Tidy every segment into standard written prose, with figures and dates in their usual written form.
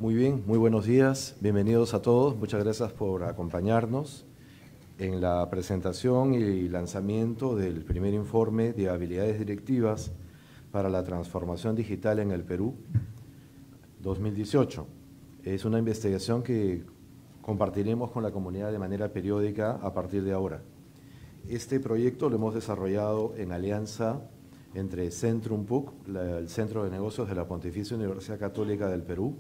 Muy bien, muy buenos días, bienvenidos a todos, muchas gracias por acompañarnos en la presentación y lanzamiento del primer informe de habilidades directivas para la transformación digital en el Perú 2018. Es una investigación que compartiremos con la comunidad de manera periódica a partir de ahora. Este proyecto lo hemos desarrollado en alianza entre Centrum PUC, el Centro de Negocios de la Pontificia Universidad Católica del Perú,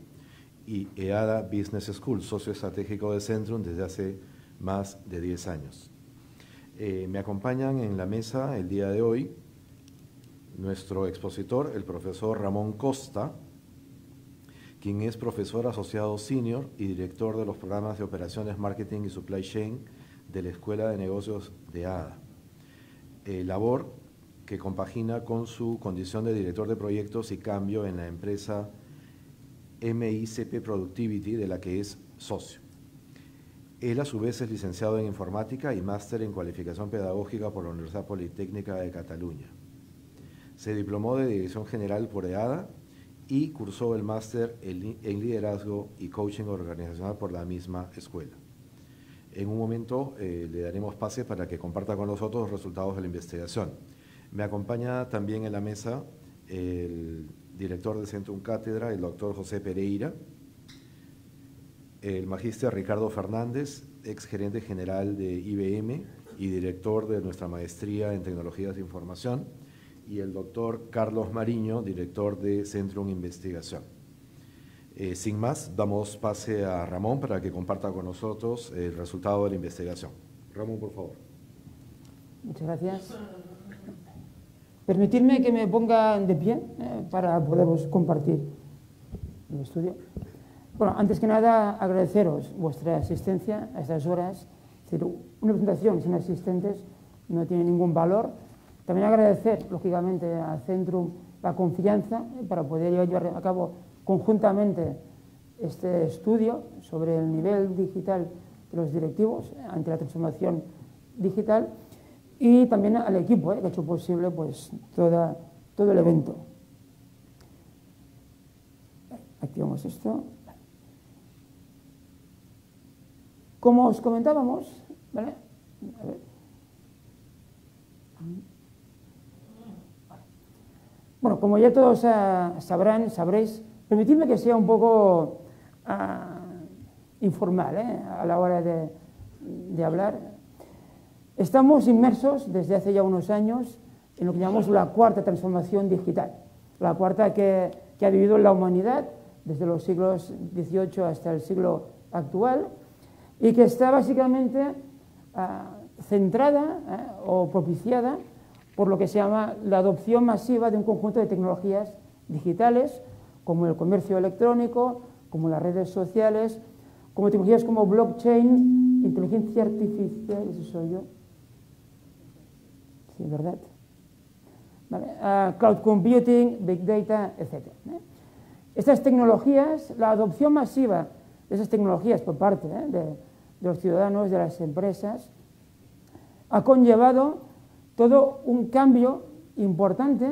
y EADA Business School, socio estratégico de Centrum desde hace más de 10 años. Me acompañan en la mesa el día de hoy nuestro expositor, el profesor Ramón Costa, quien es profesor asociado senior y director de los programas de operaciones, marketing y supply chain de la Escuela de Negocios de EADA. Labor que compagina con su condición de director de proyectos y cambio en la empresa MICP Productivity, de la que es socio. Él a su vez es licenciado en informática y máster en cualificación pedagógica por la Universidad Politécnica de Cataluña. Se diplomó de dirección general por EADA y cursó el máster en liderazgo y coaching organizacional por la misma escuela. En un momento le daremos pase para que comparta con nosotros los resultados de la investigación. Me acompaña también en la mesa el director del Centrum Cátedra, el doctor José Pereira, el magíster Ricardo Fernández, ex gerente general de IBM y director de nuestra maestría en tecnologías de información, y el doctor Carlos Mariño, director de Centrum Investigación. Sin más, damos pase a Ramón para que comparta con nosotros el resultado de la investigación. Ramón, por favor. Muchas gracias. Permitidme que me ponga de pie para poderos compartir el estudio. Bueno, antes que nada, agradeceros vuestra asistencia a estas horas. Es decir, una presentación sin asistentes no tiene ningún valor. También agradecer, lógicamente, a Centrum la confianza para poder llevar a cabo conjuntamente este estudio sobre el nivel digital de los directivos ante la transformación digital, y también al equipo que ha hecho posible pues, todo el evento. Activamos esto. Como os comentábamos, ¿vale? A ver. Bueno, como ya todos sabréis, permitidme que sea un poco informal a la hora de hablar. Estamos inmersos desde hace ya unos años en lo que llamamos la cuarta transformación digital, la cuarta que ha vivido la humanidad desde los siglos XVIII hasta el siglo actual, y que está básicamente centrada o propiciada por lo que se llama la adopción masiva de un conjunto de tecnologías digitales, como el comercio electrónico, como las redes sociales, como tecnologías como blockchain, inteligencia artificial, eso soy yo. Sí, ¿verdad? Vale. Cloud computing, big data, etc. Estas tecnologías, la adopción masiva de esas tecnologías por parte de los ciudadanos, de las empresas, ha conllevado todo un cambio importante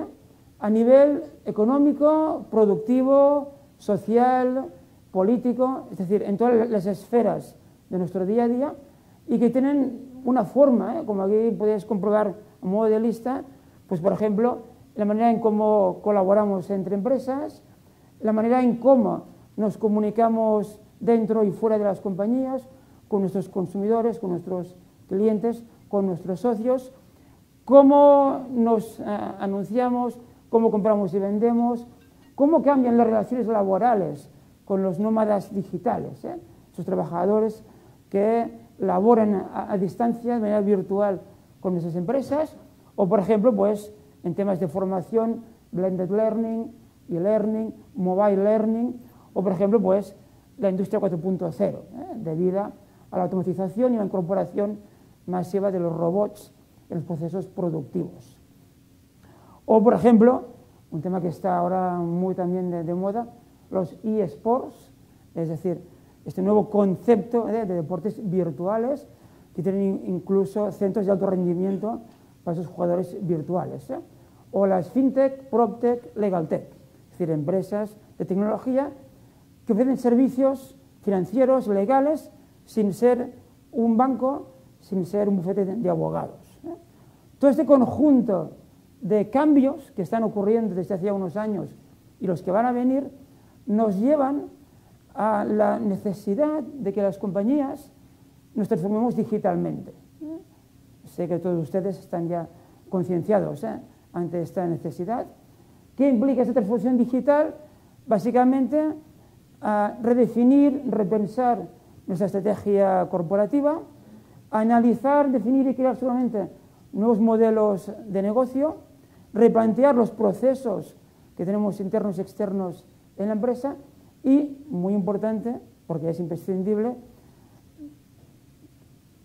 a nivel económico, productivo, social, político, es decir, en todas las esferas de nuestro día a día, y que tienen una forma, como aquí podéis comprobar a modo de lista, pues por ejemplo, la manera en cómo colaboramos entre empresas, la manera en cómo nos comunicamos dentro y fuera de las compañías, con nuestros consumidores, con nuestros clientes, con nuestros socios, cómo nos anunciamos, cómo compramos y vendemos, cómo cambian las relaciones laborales con los nómadas digitales, esos trabajadores que laboran a distancia, de manera virtual, con nuestras empresas, o por ejemplo, pues, en temas de formación, blended learning, e-learning, mobile learning, o por ejemplo, pues, la industria 4.0, debido a la automatización y la incorporación masiva de los robots en los procesos productivos. O por ejemplo, un tema que está ahora muy también de moda, los eSports, es decir, este nuevo concepto de deportes virtuales que tienen incluso centros de alto rendimiento para esos jugadores virtuales. O las FinTech, PropTech, LegalTech, es decir, empresas de tecnología que ofrecen servicios financieros, legales, sin ser un banco, sin ser un bufete de abogados. Todo este conjunto de cambios que están ocurriendo desde hace unos años y los que van a venir nos llevan a la necesidad de que las compañías nos transformemos digitalmente. Sé que todos ustedes están ya concienciados ante esta necesidad. ¿Qué implica esta transformación digital? Básicamente, redefinir, repensar nuestra estrategia corporativa, analizar, definir y crear solamente nuevos modelos de negocio, replantear los procesos que tenemos internos y externos en la empresa y, muy importante, porque es imprescindible,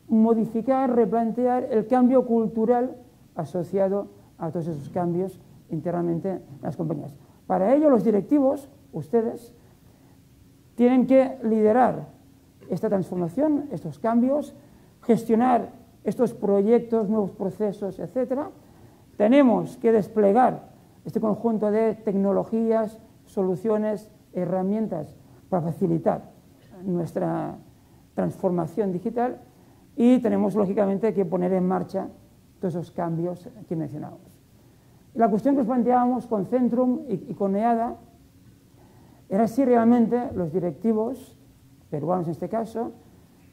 modificar, replantear el cambio cultural asociado a todos esos cambios internamente en las compañías. Para ello, los directivos, ustedes, tienen que liderar esta transformación, estos cambios, gestionar estos proyectos, nuevos procesos, etc. Tenemos que desplegar este conjunto de tecnologías, soluciones, herramientas para facilitar nuestra transformación digital y tenemos, lógicamente, que poner en marcha todos esos cambios que mencionamos. La cuestión que nos planteábamos con Centrum y con EADA era si realmente los directivos, peruanos en este caso,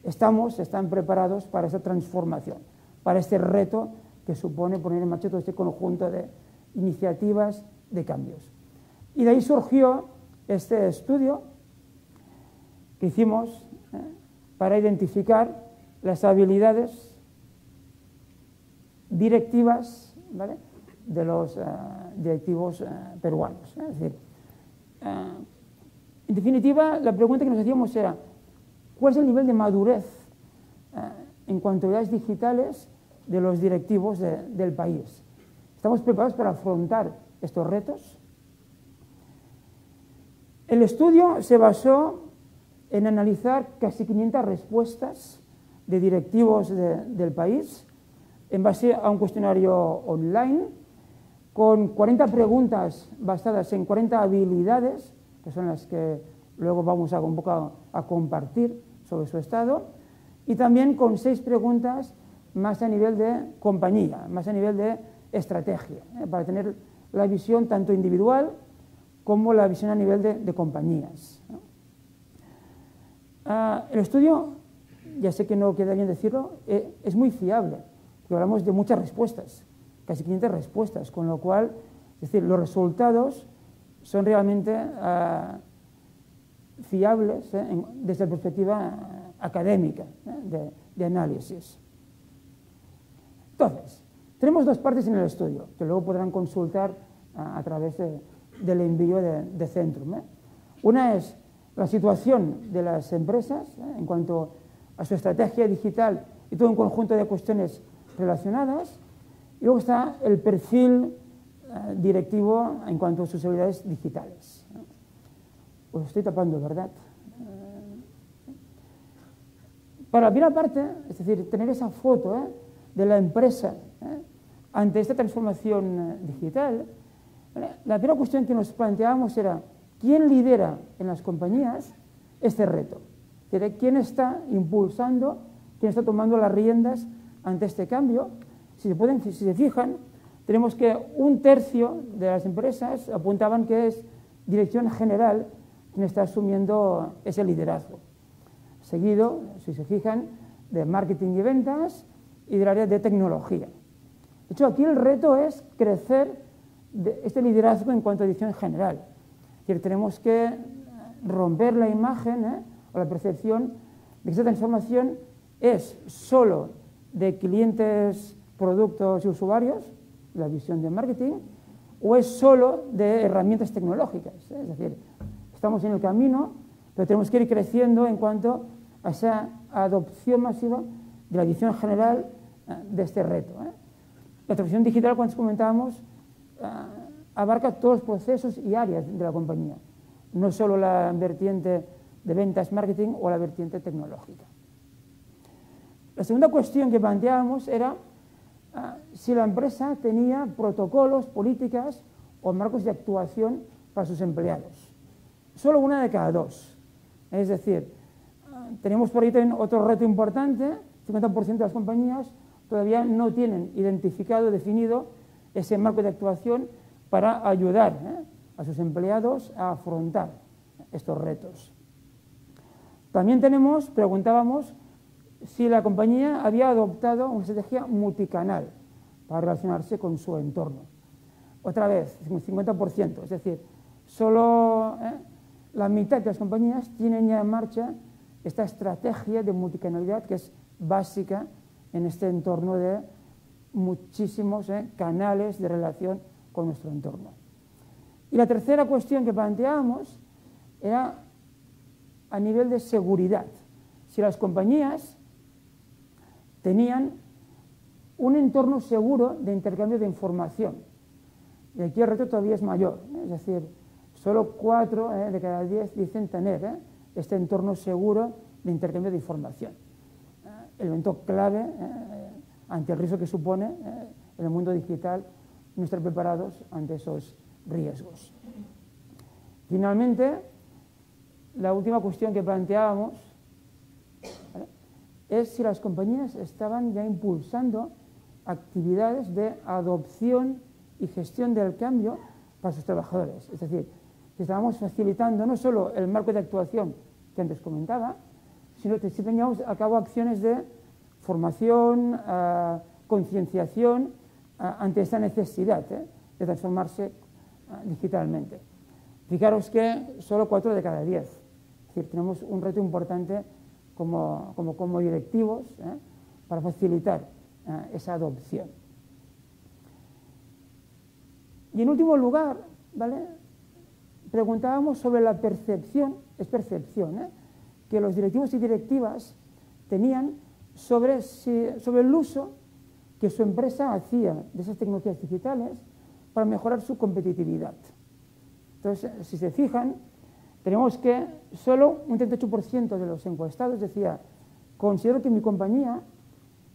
están preparados para esa transformación, para este reto que supone poner en marcha todo este conjunto de iniciativas de cambios. Y de ahí surgió este estudio que hicimos para identificar las habilidades directivas, ¿vale?, de los directivos peruanos. Es decir, en definitiva, la pregunta que nos hacíamos era ¿cuál es el nivel de madurez en cuanto a habilidades digitales de los directivos del país? ¿Estamos preparados para afrontar estos retos? El estudio se basó en analizar casi 500 respuestas de directivos del país en base a un cuestionario online con 40 preguntas basadas en 40 habilidades, que son las que luego vamos un poco a compartir sobre su estado, y también con 6 preguntas más a nivel de compañía, más a nivel de estrategia, para tener la visión tanto individual como la visión a nivel de compañías. El estudio, ya sé que no queda bien decirlo, es muy fiable, porque hablamos de muchas respuestas, casi 500 respuestas, con lo cual, es decir, los resultados son realmente fiables desde la perspectiva académica de análisis. Entonces, tenemos 2 partes en el estudio, que luego podrán consultar a través del envío de Centrum. Una es la situación de las empresas en cuanto a su estrategia digital y todo un conjunto de cuestiones relacionadas. Y luego está el perfil directivo en cuanto a sus habilidades digitales. Os estoy tapando, ¿verdad? Para la primera parte, es decir, tener esa foto de la empresa ante esta transformación digital, la primera cuestión que nos planteábamos era ¿quién lidera en las compañías este reto? Es decir, ¿quién está impulsando, quién está tomando las riendas ante este cambio? Si se fijan, tenemos que 1/3 de las empresas apuntaban que es dirección general quien está asumiendo ese liderazgo. Seguido, si se fijan, de marketing y ventas y del área de tecnología. De hecho, aquí el reto es crecer este liderazgo en cuanto a dirección general. Es decir, tenemos que romper la imagen o la percepción de que esta transformación es solo de clientes, productos y usuarios, la visión de marketing, o es solo de herramientas tecnológicas. Es decir, estamos en el camino, pero tenemos que ir creciendo en cuanto a esa adopción masiva de la visión general de este reto. La transformación digital, cuando comentábamos, abarca todos los procesos y áreas de la compañía, no solo la vertiente de ventas, marketing o la vertiente tecnológica. La segunda cuestión que planteábamos era si la empresa tenía protocolos, políticas o marcos de actuación para sus empleados. Solo 1 de cada 2 Es decir, tenemos por ahí también otro reto importante: 50% de las compañías todavía no tienen identificado, definido ese marco de actuación para ayudar a sus empleados a afrontar estos retos. También preguntábamos si la compañía había adoptado una estrategia multicanal para relacionarse con su entorno. Otra vez, un 50%, es decir, solo la mitad de las compañías tienen ya en marcha esta estrategia de multicanalidad, que es básica en este entorno de muchísimos canales de relación con nuestro entorno. Y la tercera cuestión que planteábamos era a nivel de seguridad. Si las compañías tenían un entorno seguro de intercambio de información. Y aquí el reto todavía es mayor, es decir, solo 4 de cada 10 dicen tener este entorno seguro de intercambio de información. Elemento clave ante el riesgo que supone en el mundo digital no estar preparados ante esos riesgos. Finalmente, la última cuestión que planteábamos es si las compañías estaban ya impulsando actividades de adopción y gestión del cambio para sus trabajadores. Es decir, que estábamos facilitando no solo el marco de actuación que antes comentaba, sino que sí teníamos a cabo acciones de formación, concienciación ante esta necesidad de transformarse digitalmente. Fijaros que solo 4 de cada 10. Es decir, tenemos un reto importante como directivos para facilitar esa adopción. Y en último lugar, ¿vale?, preguntábamos sobre la percepción, que los directivos y directivas tenían sobre el uso que su empresa hacía de esas tecnologías digitales para mejorar su competitividad. Entonces, si se fijan, tenemos que solo un 38% de los encuestados decía: considero que mi compañía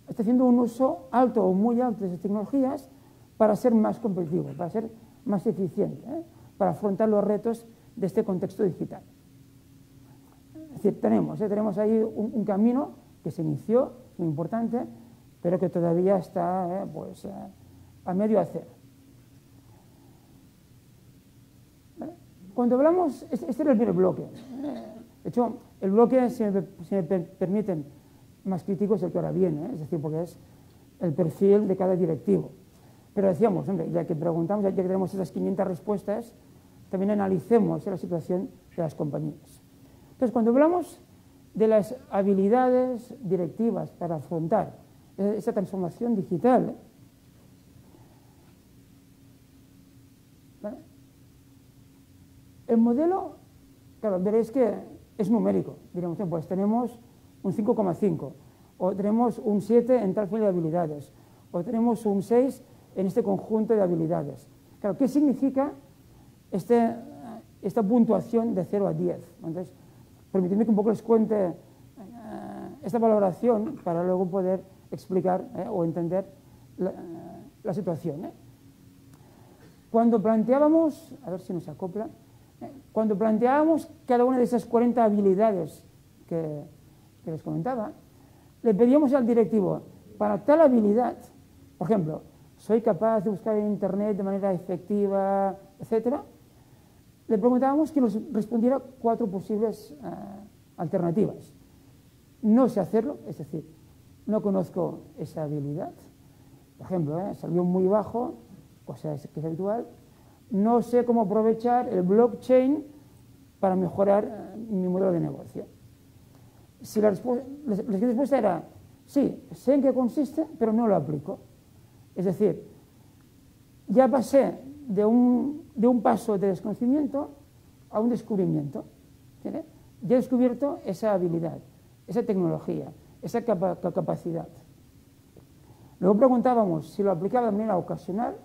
está haciendo un uso alto o muy alto de esas tecnologías para ser más competitivo, para ser más eficiente, para afrontar los retos de este contexto digital. Es decir, tenemos ahí un camino que se inició, muy importante, pero que todavía está a medio hacer. Cuando hablamos, este era el primer bloque. De hecho, el bloque, si me permiten, más crítico es el que ahora viene, es decir, porque es el perfil de cada directivo. Pero decíamos, hombre, ya que preguntamos, ya que tenemos esas 500 respuestas, también analicemos la situación de las compañías. Entonces, cuando hablamos de las habilidades directivas para afrontar esa transformación digital, ¿vale?, el modelo, claro, veréis que es numérico. Diríamos, pues tenemos un 5,5, o tenemos un 7 en tal fila de habilidades, o tenemos un 6 en este conjunto de habilidades. Claro, ¿qué significa esta puntuación de 0 a 10? Entonces, permitidme que un poco les cuente esta valoración para luego poder explicar o entender la situación. Cuando planteábamos, a ver si nos acopla, cuando planteábamos cada una de esas 40 habilidades que les comentaba, le pedíamos al directivo, para tal habilidad, por ejemplo, soy capaz de buscar en Internet de manera efectiva, etcétera, le preguntábamos que nos respondiera 4 posibles alternativas. No sé hacerlo, es decir, no conozco esa habilidad. Por ejemplo, salió muy bajo, cosa que es habitual. No sé cómo aprovechar el blockchain para mejorar mi modelo de negocio. Si la respuesta era, sí, sé en qué consiste, pero no lo aplico. Es decir, ya pasé de un paso de desconocimiento a un descubrimiento. ¿Sí? Ya he descubierto esa habilidad, esa tecnología, esa capacidad. Luego preguntábamos si lo aplicaba de manera ocasional,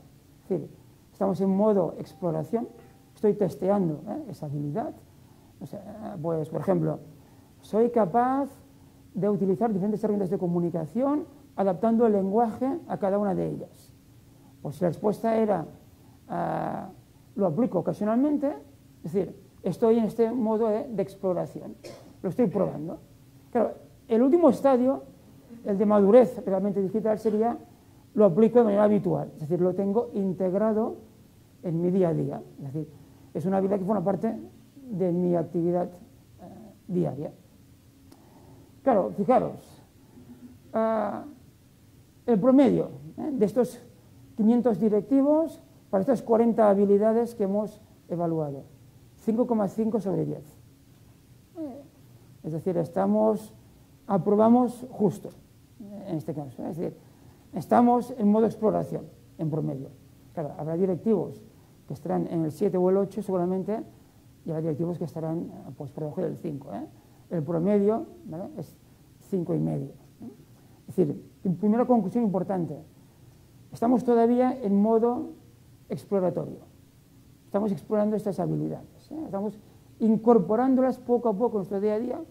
es decir, estamos en modo exploración, estoy testeando esa habilidad. O sea, pues, por ejemplo, soy capaz de utilizar diferentes herramientas de comunicación adaptando el lenguaje a cada una de ellas. Pues si la respuesta era lo aplico ocasionalmente, es decir, estoy en este modo de exploración, lo estoy probando. Claro, el último estadio, el de madurez realmente digital, sería lo aplico de manera habitual, es decir, lo tengo integrado en mi día a día, es decir, es una habilidad que forma parte de mi actividad diaria. Claro, fijaros, el promedio de estos 500 directivos para estas 40 habilidades que hemos evaluado, 5,5 sobre 10. Es decir, aprobamos justo en este caso, es decir, estamos en modo exploración, en promedio. Claro, habrá directivos que estarán en el 7 o el 8 seguramente, y habrá directivos que estarán pues, por debajo del 5. El promedio, ¿vale?, es 5,5. Es decir, primera conclusión importante, estamos todavía en modo exploratorio. Estamos explorando estas habilidades, estamos incorporándolas poco a poco en nuestro día a día,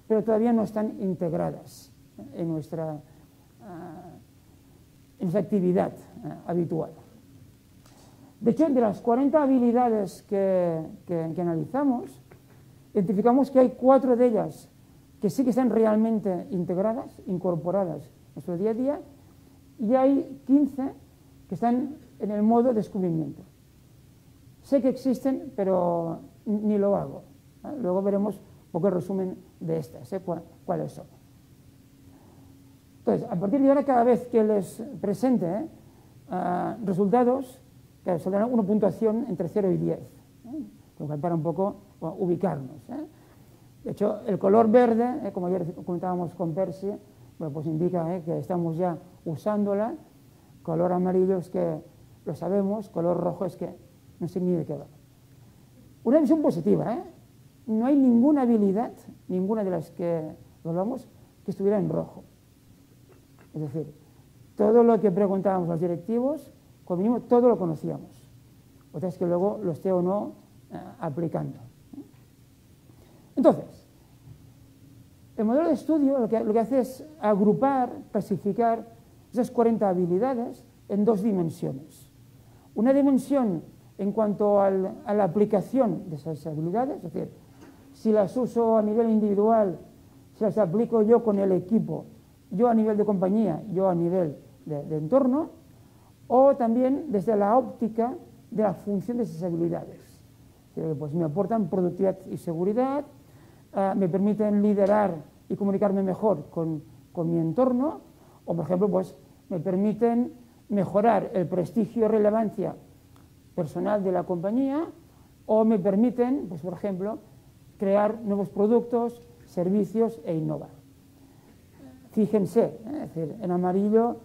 pero todavía no están integradas en nuestra actividad habitual. De hecho, de las 40 habilidades que analizamos, identificamos que hay 4 de ellas que sí que están realmente integradas, incorporadas en nuestro día a día, y hay 15 que están en el modo descubrimiento. Sé que existen, pero ni lo hago. Luego veremos un poco el resumen de estas, cuáles son. Entonces, a partir de ahora, cada vez que les presente resultados, claro, saldrá una puntuación entre 0 y 10, lo cual para un poco ubicarnos. De hecho, el color verde, como ayer comentábamos con Percy, bueno, pues indica que estamos ya usándola. Color amarillo es que lo sabemos, color rojo es que no sé ni de qué va. Una visión positiva, no hay ninguna habilidad, ninguna de las que hablamos, que estuviera en rojo. Es decir, todo lo que preguntábamos a los directivos, como mínimo, todo lo conocíamos. Otra es que luego lo esté o no aplicando. Entonces, el modelo de estudio lo que hace es agrupar, clasificar esas 40 habilidades en 2 dimensiones. Una dimensión en cuanto a la aplicación de esas habilidades, es decir, si las uso a nivel individual, si las aplico yo con el equipo, yo a nivel de compañía, yo a nivel de entorno, o también desde la óptica de la función de esas habilidades. Pues me aportan productividad y seguridad, me permiten liderar y comunicarme mejor con mi entorno, o por ejemplo, pues me permiten mejorar el prestigio y relevancia personal de la compañía, o me permiten, pues por ejemplo, crear nuevos productos, servicios e innovar. Fíjense, es decir, en amarillo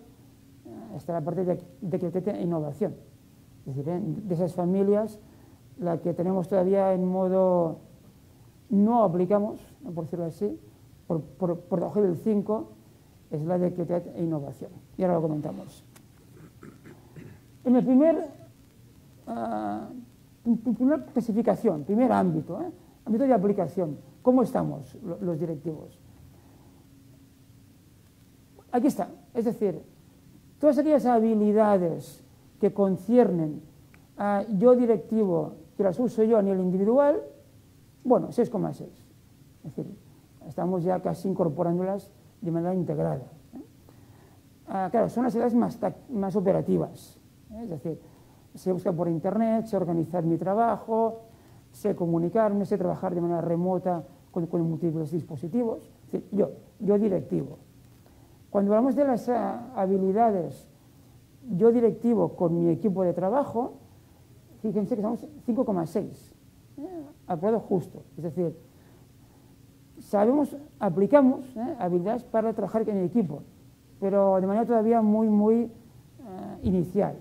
está la parte de creatividad e innovación. Es decir, de esas familias, la que tenemos todavía en modo no aplicamos, por decirlo así, por debajo del 5, es la de creatividad e innovación. Y ahora lo comentamos. En el primer clasificación, primer ámbito, ámbito de aplicación, ¿cómo estamos los directivos? Aquí está, es decir, todas aquellas habilidades que conciernen a yo directivo, que las uso yo a nivel individual, bueno, 6,6. Es decir, estamos ya casi incorporándolas de manera integrada. Claro, son las habilidades más operativas. Es decir, sé buscar por internet, sé organizar mi trabajo, sé comunicarme, sé trabajar de manera remota con múltiples dispositivos. Es decir, yo directivo. Cuando hablamos de las habilidades yo directivo con mi equipo de trabajo, fíjense que estamos 5,6, aprobado justo. Es decir, aplicamos habilidades para trabajar en el equipo, pero de manera todavía muy inicial.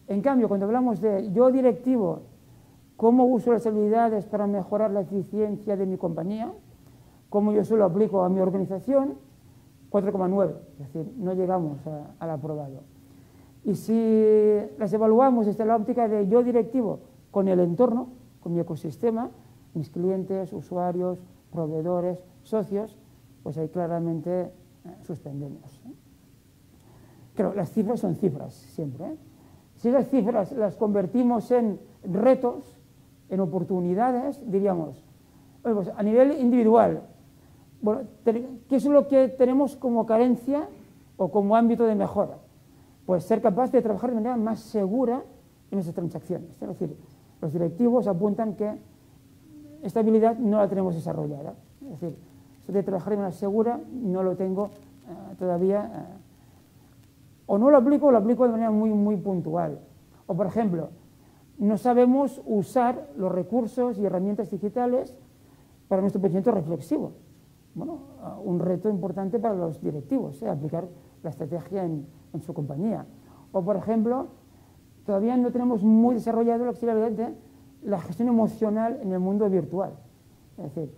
En cambio, cuando hablamos de yo directivo, cómo uso las habilidades para mejorar la eficiencia de mi compañía, cómo yo solo aplico a mi organización, 4,9, es decir, no llegamos al aprobado. Y si las evaluamos desde la óptica de yo directivo con el entorno, con mi ecosistema, mis clientes, usuarios, proveedores, socios, pues ahí claramente suspendemos. Claro, las cifras son cifras siempre. Si las cifras las convertimos en retos, en oportunidades, diríamos, pues a nivel individual, bueno, ¿qué es lo que tenemos como carencia o como ámbito de mejora? Pues ser capaz de trabajar de manera más segura en nuestras transacciones. Es decir, los directivos apuntan que esta habilidad no la tenemos desarrollada. Es decir, esto de trabajar de manera segura no lo tengo todavía, o no lo aplico o lo aplico de manera muy puntual. O, por ejemplo, no sabemos usar los recursos y herramientas digitales para nuestro pensamiento reflexivo. Bueno, un reto importante para los directivos, aplicar la estrategia en su compañía. O, por ejemplo, todavía no tenemos muy desarrollado lo que sería la gestión emocional en el mundo virtual. Es decir,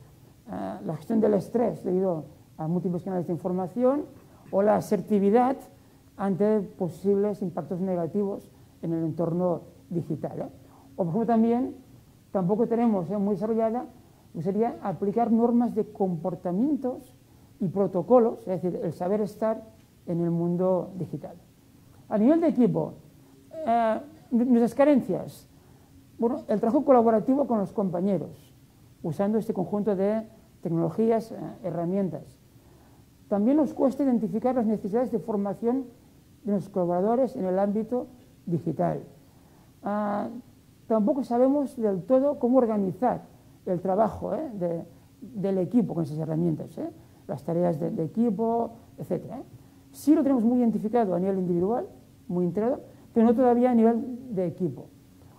la gestión del estrés debido a múltiples canales de información o la asertividad ante posibles impactos negativos en el entorno digital. O, por ejemplo, tampoco tenemos muy desarrollada lo que sería aplicar normas de comportamientos y protocolos, es decir, el saber estar en el mundo digital. A nivel de equipo, nuestras carencias, bueno, el trabajo colaborativo con los compañeros, usando este conjunto de tecnologías, herramientas. También nos cuesta identificar las necesidades de formación de nuestros colaboradores en el ámbito digital. Tampoco sabemos del todo cómo organizar el trabajo del equipo con esas herramientas, las tareas de equipo, etc. Sí lo tenemos muy identificado a nivel individual, muy integrado, pero no todavía a nivel de equipo.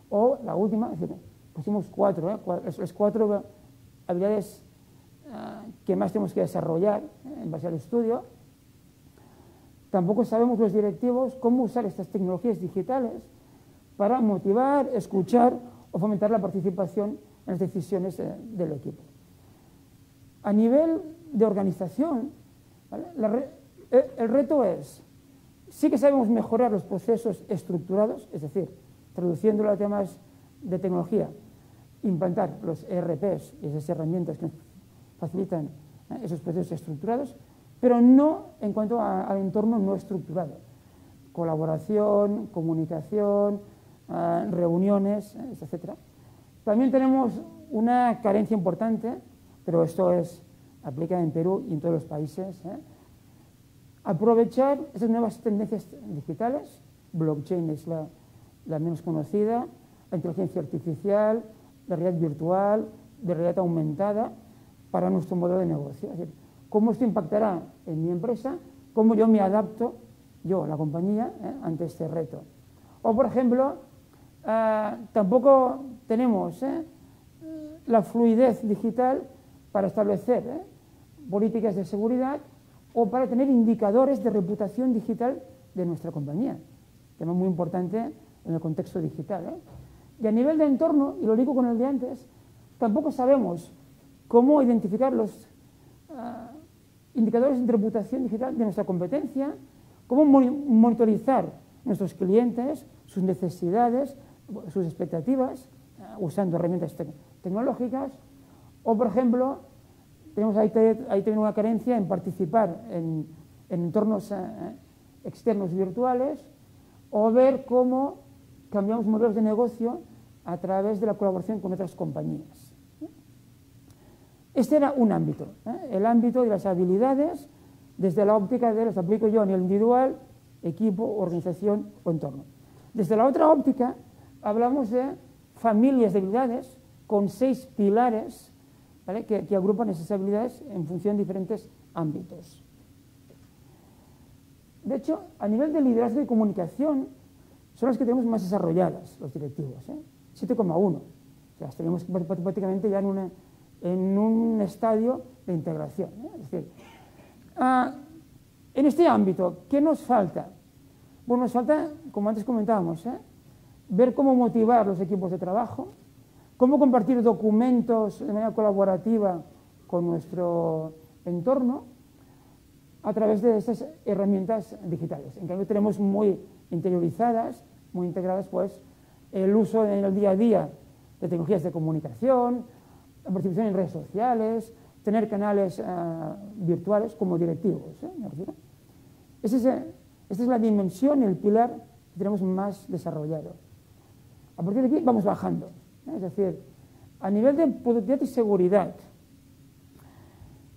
O la última, es decir, pusimos las cuatro habilidades que más tenemos que desarrollar en base al estudio. Tampoco sabemos los directivos cómo usar estas tecnologías digitales para motivar, escuchar o fomentar la participación en las decisiones del equipo. A nivel de organización, ¿vale? El reto es, sí que sabemos mejorar los procesos estructurados, es decir, traduciéndolo a temas de tecnología, implantar los ERPs y esas herramientas que nos facilitan esos procesos estructurados, pero no en cuanto al entorno no estructurado. Colaboración, comunicación, reuniones, etc. También tenemos una carencia importante, pero esto aplica en Perú y en todos los países. Aprovechar esas nuevas tendencias digitales, blockchain es la menos conocida, la inteligencia artificial, la realidad virtual, de realidad aumentada, para nuestro modelo de negocio. Es decir, cómo esto impactará en mi empresa, cómo yo me adapto, la compañía, ante este reto. O, por ejemplo, tampoco tenemos la fluidez digital para establecer políticas de seguridad o para tener indicadores de reputación digital de nuestra compañía. Tema muy importante en el contexto digital. Y a nivel de entorno, y lo digo con el de antes, tampoco sabemos cómo identificar los indicadores de reputación digital de nuestra competencia, cómo monitorizar nuestros clientes, sus necesidades, sus expectativas, usando herramientas tecnológicas. O, por ejemplo, tenemos ahí también una carencia en participar en entornos externos virtuales o ver cómo cambiamos modelos de negocio a través de la colaboración con otras compañías. Este era un ámbito, el ámbito de las habilidades desde la óptica de las aplico yo a nivel individual, equipo, organización o entorno. Desde la otra óptica hablamos de familias de habilidades con 6 pilares, ¿vale? que agrupan esas habilidades en función de diferentes ámbitos. De hecho, a nivel de liderazgo y comunicación son las que tenemos más desarrolladas los directivos, 7,1. O sea, estaríamos prácticamente ya en un estadio de integración. Es decir, en este ámbito, ¿qué nos falta? Bueno, nos falta, como antes comentábamos, ver cómo motivar los equipos de trabajo, cómo compartir documentos de manera colaborativa con nuestro entorno a través de estas herramientas digitales. En cambio, tenemos muy interiorizadas, muy integradas, pues, el uso en el día a día de tecnologías de comunicación, la participación en redes sociales, tener canales virtuales como directivos. Esta es la dimensión, el pilar que tenemos más desarrollado. A partir de aquí vamos bajando. Es decir, A nivel de productividad y seguridad,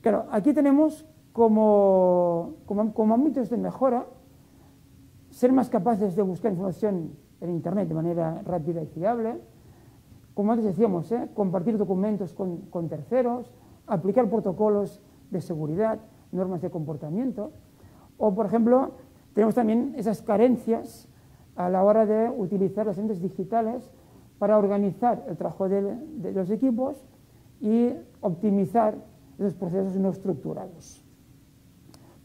claro, aquí tenemos como ámbitos de mejora ser más capaces de buscar información en Internet de manera rápida y fiable, como antes decíamos, compartir documentos con terceros, aplicar protocolos de seguridad, normas de comportamiento, o por ejemplo, tenemos también esas carencias a la hora de utilizar las herramientas digitales para organizar el trabajo de los equipos y optimizar esos procesos no estructurados.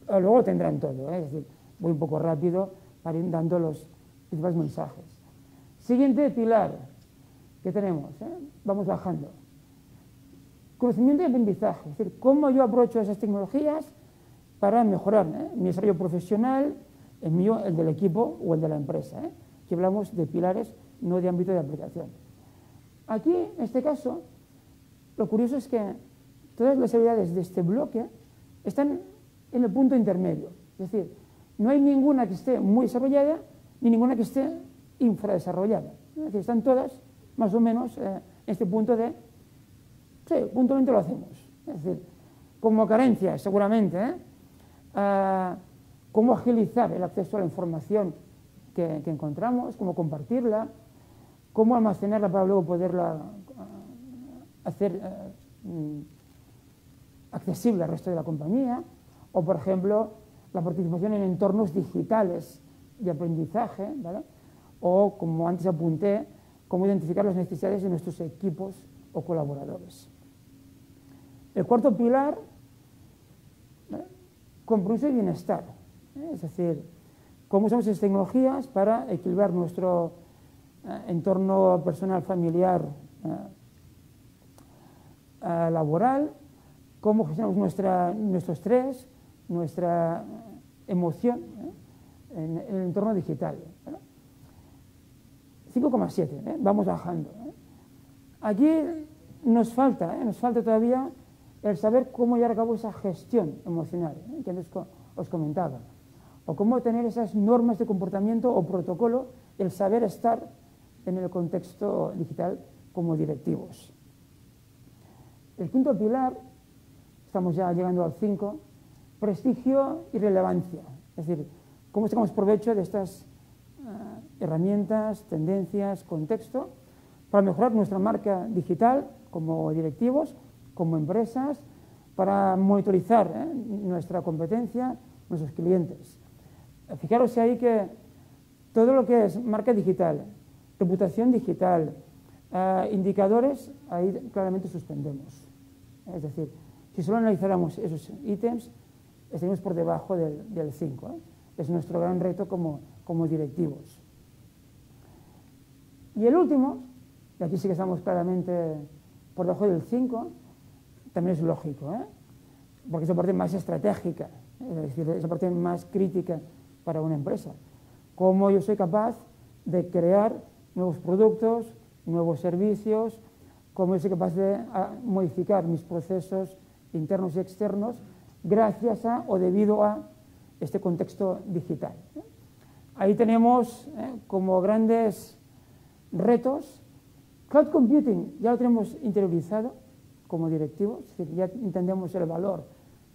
Luego tendrán todo, es decir, voy un poco rápido para ir dando los principales mensajes. Siguiente pilar que tenemos, vamos bajando. Conocimiento y aprendizaje, es decir, cómo yo aprovecho esas tecnologías para mejorar mi desarrollo profesional, el mío, el del equipo o el de la empresa. Aquí hablamos de pilares, no de ámbito de aplicación. Aquí, en este caso, lo curioso es que todas las habilidades de este bloque están en el punto intermedio. Es decir, no hay ninguna que esté muy desarrollada ni ninguna que esté infradesarrollada. Es decir, están todas más o menos en este punto de, sí, puntualmente lo hacemos. Es decir, como carencia, seguramente, cómo agilizar el acceso a la información que encontramos, cómo compartirla, cómo almacenarla para luego poderla hacer accesible al resto de la compañía, o por ejemplo, la participación en entornos digitales de aprendizaje, ¿vale? O, como antes apunté, cómo identificar las necesidades de nuestros equipos o colaboradores. El cuarto pilar, ¿vale? Compromiso y bienestar, es decir, cómo usamos esas tecnologías para equilibrar nuestro entorno personal, familiar, laboral, cómo gestionamos nuestro estrés, nuestra emoción en el entorno digital. 5,7, vamos bajando. Aquí nos falta todavía el saber cómo llevar a cabo esa gestión emocional, que antes os comentaba, o cómo tener esas normas de comportamiento o protocolo, el saber estar en el contexto digital como directivos. El quinto pilar, estamos ya llegando al 5, prestigio y relevancia, es decir, cómo sacamos provecho de estas herramientas, tendencias, contexto, para mejorar nuestra marca digital como directivos, como empresas, para monitorizar nuestra competencia, nuestros clientes. Fijaros ahí que todo lo que es marca digital, reputación digital, indicadores, ahí claramente suspendemos. Es decir, si solo analizáramos esos ítems, estaríamos por debajo del 5. Es nuestro gran reto como directivos. Y el último, y aquí sí que estamos claramente por debajo del 5, también es lógico, porque es la parte más estratégica, es decir, es la parte más crítica para una empresa. Cómo yo soy capaz de crear nuevos productos, nuevos servicios, cómo yo soy capaz de modificar mis procesos internos y externos gracias a o debido a este contexto digital. Ahí tenemos como grandes retos. Cloud computing ya lo tenemos interiorizado como directivos, es decir, ya entendemos el valor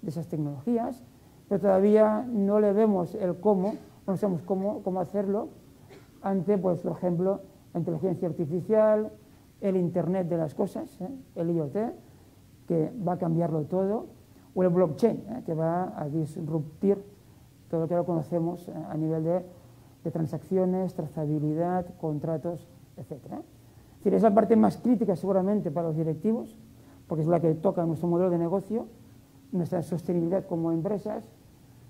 de esas tecnologías, pero todavía no le vemos el cómo, no sabemos cómo hacerlo ante, pues, por ejemplo, la inteligencia artificial, el Internet de las cosas, el IoT, que va a cambiarlo todo, o el blockchain, que va a disruptir todo lo que ahora conocemos a nivel de transacciones, trazabilidad, contratos, etc. Es decir, es la parte más crítica seguramente para los directivos, porque es la que toca nuestro modelo de negocio, nuestra sostenibilidad como empresas,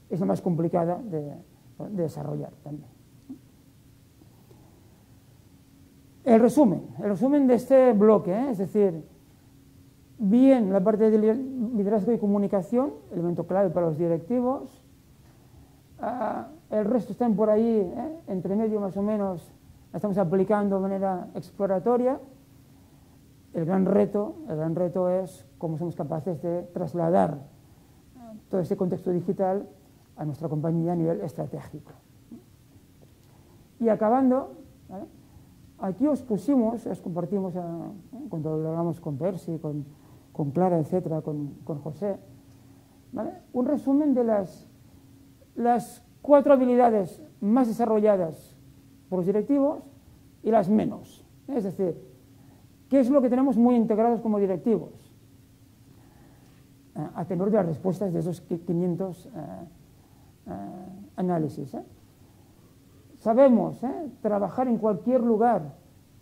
es la más complicada de desarrollar también. El resumen de este bloque, es decir, bien la parte de liderazgo y comunicación, elemento clave para los directivos, el resto están por ahí, entre medio más o menos, la estamos aplicando de manera exploratoria. El gran reto es cómo somos capaces de trasladar todo este contexto digital a nuestra compañía a nivel estratégico. Y acabando, ¿vale? Aquí os pusimos, os compartimos, cuando lo hablamos con Percy, con Clara, etcétera, con José, ¿vale? Un resumen de las 4 habilidades más desarrolladas por los directivos y las menos. Es decir, ¿qué es lo que tenemos muy integrados como directivos? A tenor de las respuestas de esos 500 análisis. Sabemos trabajar en cualquier lugar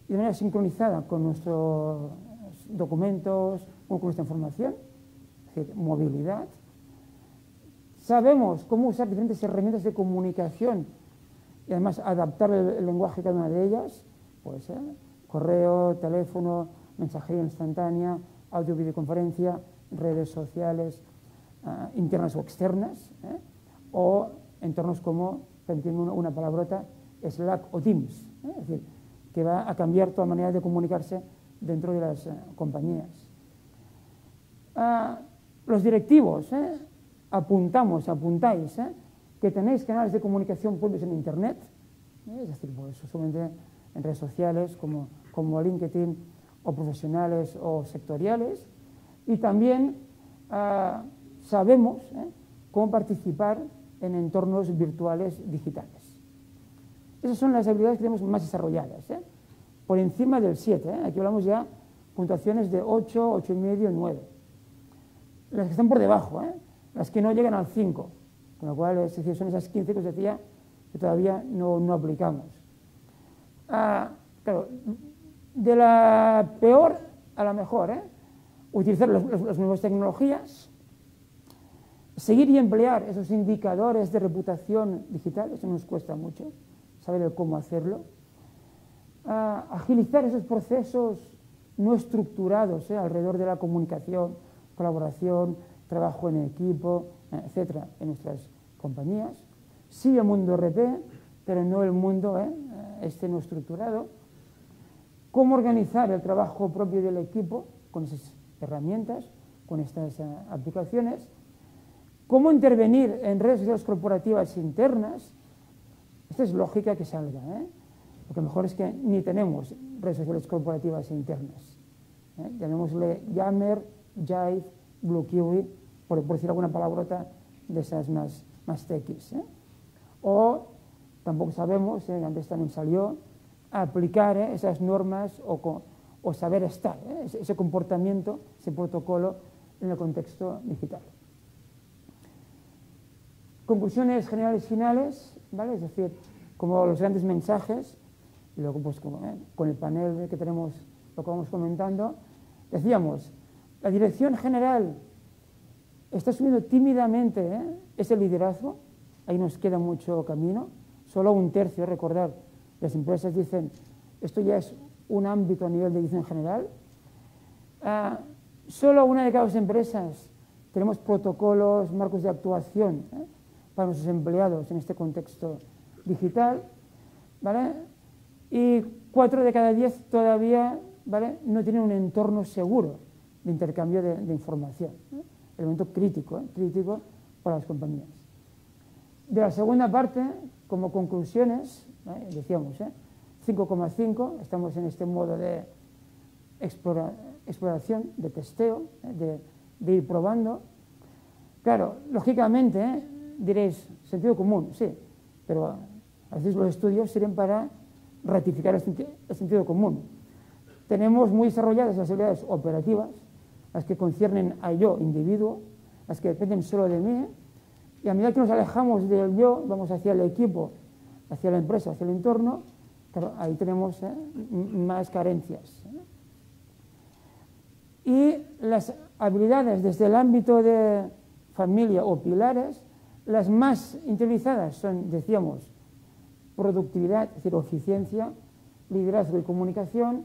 y de manera sincronizada con nuestros documentos o con nuestra información, es decir, movilidad. Sabemos cómo usar diferentes herramientas de comunicación y además adaptar el lenguaje a cada una de ellas, pues correo, teléfono, mensajería instantánea, audio, videoconferencia, redes sociales internas o externas, o entornos como, permitiendo una palabrota, Slack o Teams, es decir, que va a cambiar toda manera de comunicarse dentro de las compañías. Los directivos, apuntáis que tenéis canales de comunicación propios en Internet, es decir, pues, usualmente en redes sociales como LinkedIn, o profesionales o sectoriales, y también sabemos cómo participar en entornos virtuales digitales. Esas son las habilidades que tenemos más desarrolladas, por encima del 7. Aquí hablamos ya puntuaciones de 8, 8,5, 9. Las que están por debajo, las que no llegan al 5, con lo cual es decir, son esas 15 que os decía que todavía no aplicamos. Claro, de la peor a la mejor, utilizar las nuevas tecnologías, seguir y emplear esos indicadores de reputación digital, eso nos cuesta mucho, saber cómo hacerlo, agilizar esos procesos no estructurados alrededor de la comunicación, colaboración, trabajo en equipo, etcétera, en nuestras compañías. Sí el mundo RP, pero no el mundo no estructurado. Cómo organizar el trabajo propio del equipo con esas herramientas, con estas aplicaciones. Cómo intervenir en redes sociales corporativas internas. Esta es lógica que salga, lo que mejor es que ni tenemos redes sociales corporativas internas. Llamémosle Yammer, Jive, BlueKiwi, por decir alguna palabrota de esas más techis. O tampoco sabemos, antes también salió, aplicar esas normas o saber estar, ese comportamiento, ese protocolo en el contexto digital. Conclusiones generales finales, ¿vale? Es decir, como los grandes mensajes, y luego pues con el panel que tenemos, lo que vamos comentando, decíamos, la dirección general está asumiendo tímidamente ese liderazgo, ahí nos queda mucho camino, solo 1/3, recordar, las empresas dicen, esto ya es un ámbito a nivel de dirección general, solo 1 de cada 2 empresas tenemos protocolos, marcos de actuación para nuestros empleados en este contexto digital, ¿vale? Y 4 de cada 10 todavía, ¿vale?, no tienen un entorno seguro de intercambio de información, elemento crítico para las compañías. De la segunda parte, como conclusiones, decíamos, 5,5, estamos en este modo de exploración, de testeo, de ir probando. Claro, lógicamente, diréis, sentido común, sí, pero a veces los estudios sirven para ratificar el sentido común. Tenemos muy desarrolladas las habilidades operativas, las que conciernen a yo, individuo, las que dependen solo de mí, y a medida que nos alejamos del yo, vamos hacia el equipo, hacia la empresa, hacia el entorno, claro, ahí tenemos más carencias. Y las habilidades desde el ámbito de familia o pilares, las más interiorizadas son, decíamos, productividad, es decir, eficiencia, liderazgo y comunicación,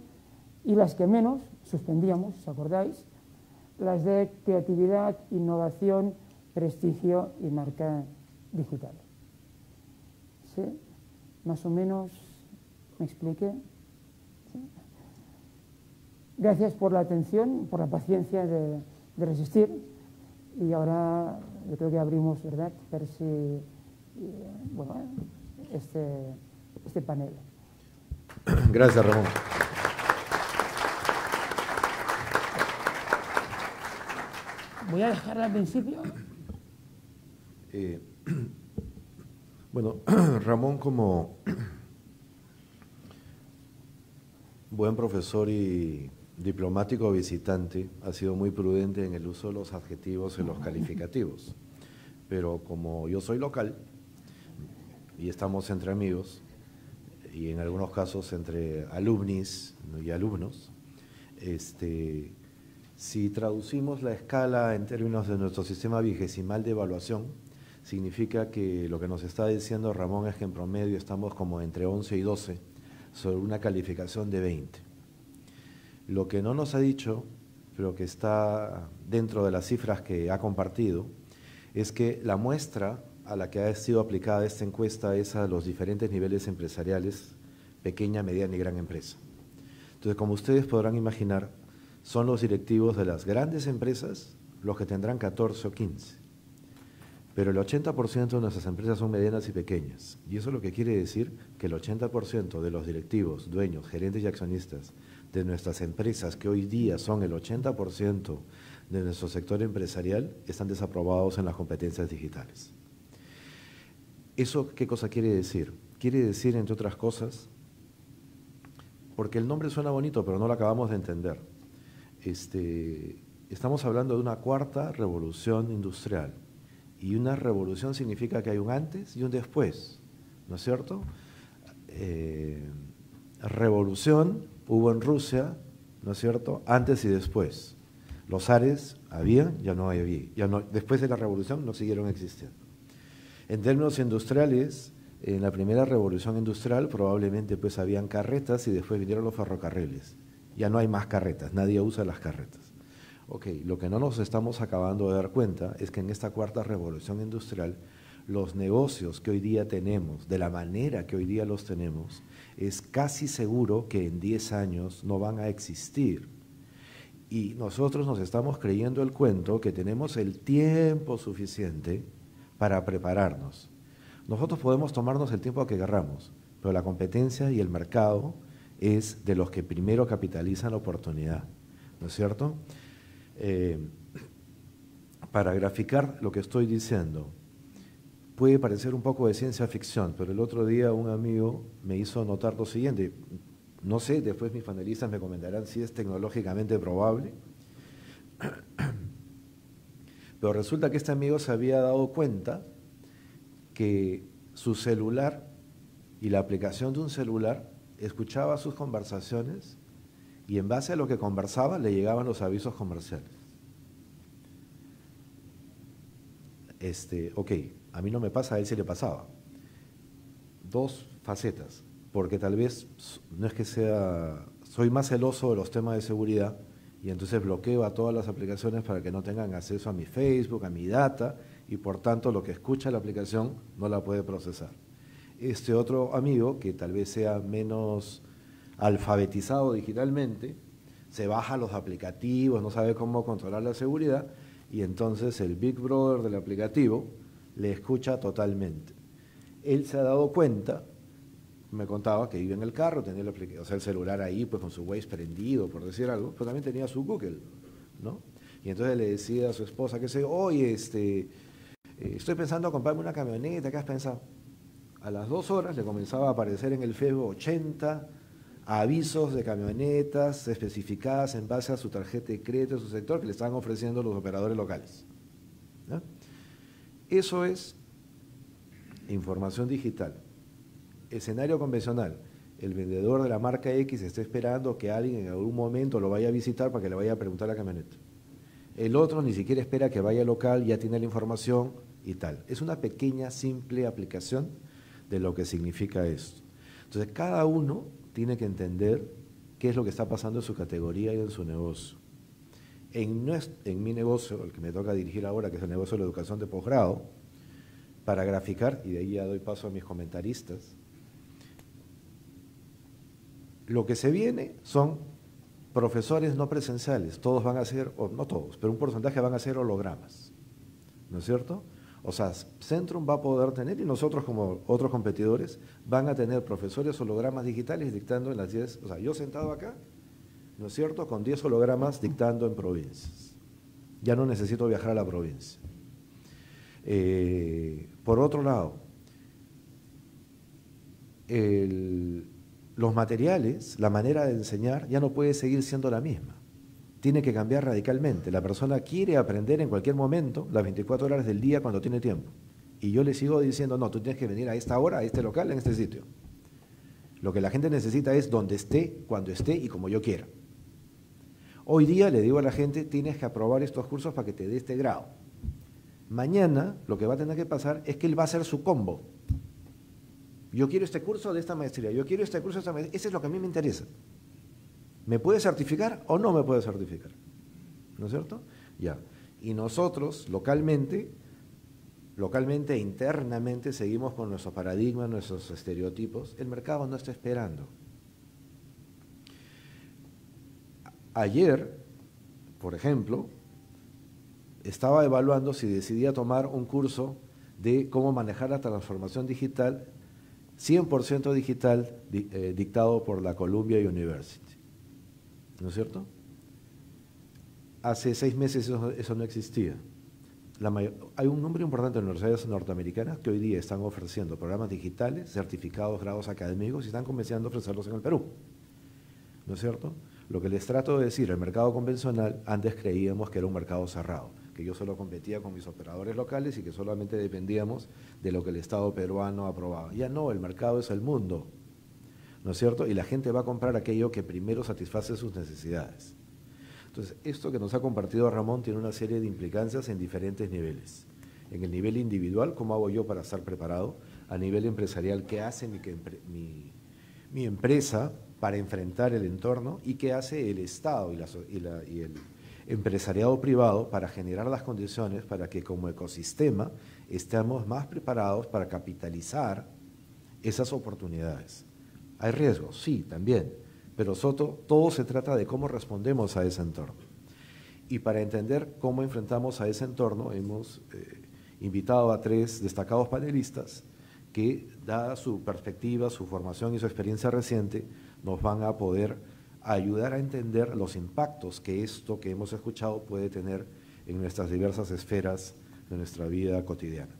y las que menos, suspendíamos, ¿os acordáis? Las de creatividad, innovación, prestigio y marca digital. ¿Sí? Más o menos me expliqué. ¿Sí? Gracias por la atención, por la paciencia de resistir, y ahora yo creo que abrimos, ¿verdad?, este panel. Gracias, Ramón. Voy a dejar al principio. Bueno, Ramón, como buen profesor y diplomático visitante, ha sido muy prudente en el uso de los adjetivos y los calificativos. Pero como yo soy local y estamos entre amigos, y en algunos casos entre alumnis y alumnos, si traducimos la escala en términos de nuestro sistema vigesimal de evaluación, significa que lo que nos está diciendo Ramón es que en promedio estamos como entre 11 y 12 sobre una calificación de 20. Lo que no nos ha dicho, pero que está dentro de las cifras que ha compartido, es que la muestra a la que ha sido aplicada esta encuesta es a los diferentes niveles empresariales, pequeña, mediana y gran empresa. Entonces, como ustedes podrán imaginar, son los directivos de las grandes empresas los que tendrán 14 o 15. Pero el 80% de nuestras empresas son medianas y pequeñas. Y eso lo que quiere decir que el 80% de los directivos, dueños, gerentes y accionistas de nuestras empresas, que hoy día son el 80% de nuestro sector empresarial, están desaprobados en las competencias digitales. ¿Eso qué cosa quiere decir? Quiere decir, entre otras cosas, porque el nombre suena bonito, pero no lo acabamos de entender. Estamos hablando de una cuarta revolución industrial. Y una revolución significa que hay un antes y un después, ¿no es cierto? Revolución hubo en Rusia, ¿no es cierto?, antes y después. Los zares había, ya no había, después de la revolución no siguieron existiendo. En términos industriales, en la primera revolución industrial probablemente pues habían carretas y después vinieron los ferrocarriles. Ya no hay más carretas, nadie usa las carretas. Ok, lo que no nos estamos acabando de dar cuenta es que en esta cuarta revolución industrial, los negocios que hoy día tenemos, de la manera que hoy día los tenemos, es casi seguro que en 10 años no van a existir. Y nosotros nos estamos creyendo el cuento que tenemos el tiempo suficiente para prepararnos. Nosotros podemos tomarnos el tiempo que querramos, pero la competencia y el mercado es de los que primero capitalizan la oportunidad, ¿no es cierto? Para graficar lo que estoy diciendo, puede parecer un poco de ciencia ficción, pero el otro día un amigo me hizo notar lo siguiente, no sé, después mis panelistas me comentarán si es tecnológicamente probable, pero resulta que este amigo se había dado cuenta que su celular y la aplicación de un celular escuchaba sus conversaciones y en base a lo que conversaba le llegaban los avisos comerciales. Ok, a mí no me pasa, a él sí le pasaba. Dos facetas, porque tal vez no es que soy más celoso de los temas de seguridad y entonces bloqueo a todas las aplicaciones para que no tengan acceso a mi Facebook, a mi data y por tanto lo que escucha la aplicación no la puede procesar. Este otro amigo, que tal vez sea menos alfabetizado digitalmente, se baja los aplicativos, no sabe cómo controlar la seguridad y entonces el Big Brother del aplicativo le escucha totalmente. Él se ha dado cuenta, me contaba que iba en el carro, tenía el celular ahí pues con su Waze prendido, por decir algo, pero también tenía su Google, ¿no? Y entonces le decía a su esposa, oye, estoy pensando en comprarme una camioneta, ¿qué has pensado? A las 2 horas le comenzaba a aparecer en el Facebook 80 avisos de camionetas especificadas en base a su tarjeta de crédito, a su sector, que le estaban ofreciendo los operadores locales, ¿no? Eso es información digital. Escenario convencional, el vendedor de la marca X está esperando que alguien en algún momento lo vaya a visitar para que le vaya a preguntar la camioneta. El otro ni siquiera espera que vaya al local, ya tiene la información y tal. Es una pequeña, simple aplicación de lo que significa esto. Entonces, cada uno tiene que entender qué es lo que está pasando en su categoría y en su negocio. En mi negocio, el que me toca dirigir ahora, que es el negocio de la educación de posgrado, para graficar, y de ahí ya doy paso a mis comentaristas, lo que se viene son profesores no presenciales, todos van a ser, o no todos, pero un porcentaje van a ser hologramas, ¿no es cierto? O sea, Centrum va a poder tener, y nosotros como otros competidores, van a tener profesores hologramas digitales dictando en las 10, o sea, yo sentado acá, ¿no es cierto?, con 10 hologramas dictando en provincias. Ya no necesito viajar a la provincia. Por otro lado, los materiales, la manera de enseñar ya no puede seguir siendo la misma. Tiene que cambiar radicalmente. La persona quiere aprender en cualquier momento, las 24 horas del día cuando tiene tiempo. Y yo le sigo diciendo, no, tú tienes que venir a esta hora, a este local, en este sitio. Lo que la gente necesita es donde esté, cuando esté y como yo quiera. Hoy día le digo a la gente, tienes que aprobar estos cursos para que te dé este grado. Mañana lo que va a tener que pasar es que él va a hacer su combo. Yo quiero este curso de esta maestría, yo quiero este curso de esta maestría. Eso es lo que a mí me interesa. ¿Me puede certificar o no me puede certificar? ¿No es cierto? Ya. Y nosotros, localmente e internamente, seguimos con nuestros paradigmas, nuestros estereotipos. El mercado no está esperando. Ayer, por ejemplo, estaba evaluando si decidía tomar un curso de cómo manejar la transformación digital, 100% digital, dictado por la Columbia University. ¿No es cierto? Hace 6 meses eso no existía. Hay un número importante de universidades norteamericanas que hoy día están ofreciendo programas digitales, certificados, grados académicos y están comenzando a ofrecerlos en el Perú. ¿No es cierto? Lo que les trato de decir, el mercado convencional, antes creíamos que era un mercado cerrado, que yo solo competía con mis operadores locales y que solamente dependíamos de lo que el Estado peruano aprobaba. Ya no, el mercado es el mundo, ¿no es cierto? Y la gente va a comprar aquello que primero satisface sus necesidades. Entonces, esto que nos ha compartido Ramón tiene una serie de implicancias en diferentes niveles. En el nivel individual, ¿cómo hago yo para estar preparado? A nivel empresarial, ¿qué hace mi empresa para enfrentar el entorno? ¿Y qué hace el Estado y el empresariado privado para generar las condiciones para que como ecosistema estemos más preparados para capitalizar esas oportunidades? ¿Hay riesgos? Sí, también. Pero todo se trata de cómo respondemos a ese entorno. Y para entender cómo enfrentamos a ese entorno, hemos invitado a 3 destacados panelistas que, dada su perspectiva, su formación y su experiencia reciente, nos van a poder ayudar a entender los impactos que esto que hemos escuchado puede tener en nuestras diversas esferas de nuestra vida cotidiana.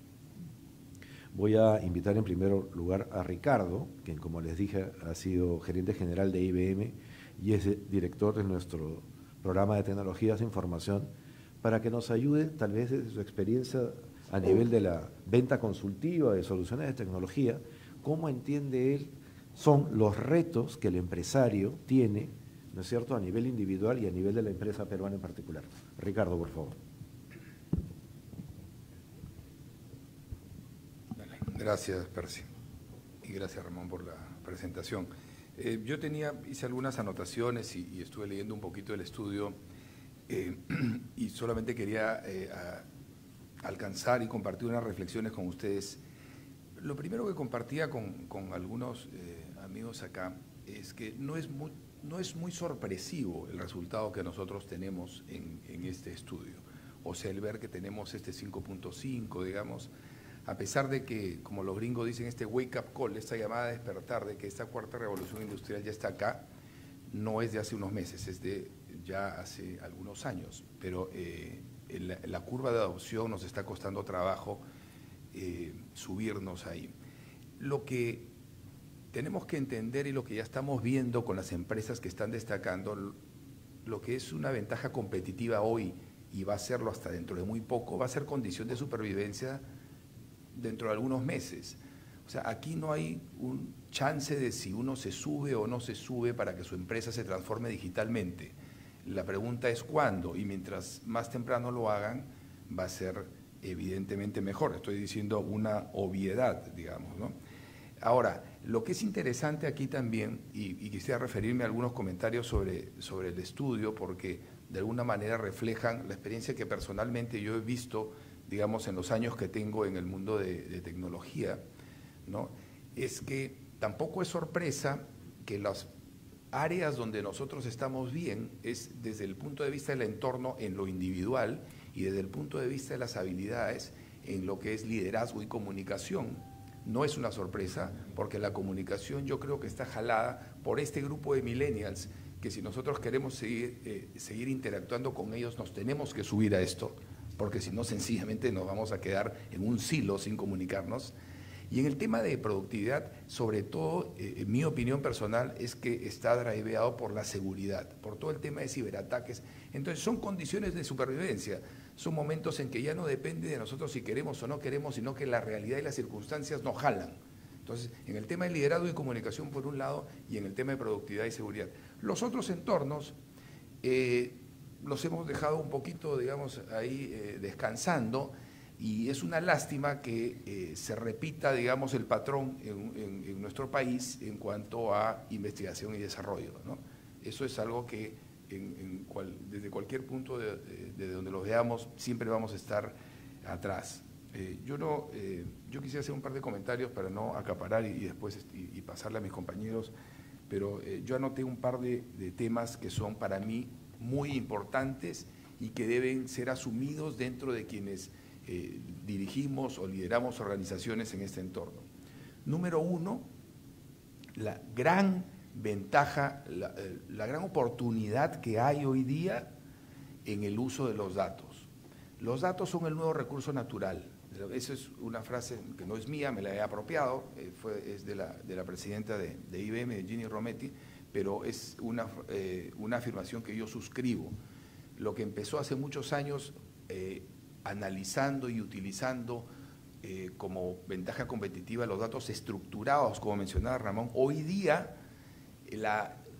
Voy a invitar en primer lugar a Ricardo, quien, como les dije, ha sido gerente general de IBM y es director de nuestro programa de tecnologías de información, para que nos ayude, tal vez desde su experiencia a nivel de la venta consultiva de soluciones de tecnología, cómo entiende él son los retos que el empresario tiene, ¿no es cierto?, a nivel individual y a nivel de la empresa peruana en particular. Ricardo, por favor. Gracias, Percy, y gracias, Ramón, por la presentación. Yo hice algunas anotaciones y estuve leyendo un poquito el estudio y solamente quería alcanzar y compartir unas reflexiones con ustedes. Lo primero que compartía con algunos amigos acá es que no es muy sorpresivo el resultado que nosotros tenemos en este estudio. O sea, el ver que tenemos este 5.5, digamos, a pesar de que, como los gringos dicen, este wake up call, esta llamada de despertar de que esta cuarta revolución industrial ya está acá, no es de hace unos meses, es de ya hace algunos años, pero la curva de adopción nos está costando trabajo subirnos ahí. Lo que tenemos que entender y lo que ya estamos viendo con las empresas que están destacando, lo que es una ventaja competitiva hoy y va a serlo hasta dentro de muy poco, va a ser condición de supervivencia dentro de algunos meses. O sea, aquí no hay un chance de si uno se sube o no se sube para que su empresa se transforme digitalmente. La pregunta es cuándo, y mientras más temprano lo hagan, va a ser evidentemente mejor. Estoy diciendo una obviedad, digamos, ¿no? Ahora, lo que es interesante aquí también, y quisiera referirme a algunos comentarios sobre el estudio, porque de alguna manera reflejan la experiencia que personalmente yo he visto, digamos, en los años que tengo en el mundo de tecnología, ¿no? Es que tampoco es sorpresa que las áreas donde nosotros estamos bien es desde el punto de vista del entorno en lo individual y desde el punto de vista de las habilidades en lo que es liderazgo y comunicación. No es una sorpresa, porque la comunicación yo creo que está jalada por este grupo de millennials, que si nosotros queremos seguir interactuando con ellos, nos tenemos que subir a esto, porque si no, sencillamente nos vamos a quedar en un silo sin comunicarnos. Y en el tema de productividad, sobre todo, en mi opinión personal, es que está driveado por la seguridad, por todo el tema de ciberataques. Entonces, son condiciones de supervivencia, son momentos en que ya no depende de nosotros si queremos o no queremos, sino que la realidad y las circunstancias nos jalan. Entonces, en el tema de liderazgo y comunicación, por un lado, y en el tema de productividad y seguridad. Los otros entornos los hemos dejado un poquito, digamos, ahí descansando, y es una lástima que se repita, digamos, el patrón en nuestro país en cuanto a investigación y desarrollo, ¿no? Eso es algo que desde cualquier punto de donde lo veamos siempre vamos a estar atrás. Yo quisiera hacer un par de comentarios para no acaparar y después pasarle a mis compañeros, pero yo anoté un par de temas que son para mí muy importantes y que deben ser asumidos dentro de quienes dirigimos o lideramos organizaciones en este entorno. Número uno, la gran ventaja, la gran oportunidad que hay hoy día en el uso de los datos. Los datos son el nuevo recurso natural. Esa es una frase que no es mía, me la he apropiado, es de la presidenta de IBM, de Ginny Rometty, pero es una afirmación que yo suscribo. Lo que empezó hace muchos años analizando y utilizando como ventaja competitiva los datos estructurados, como mencionaba Ramón, hoy día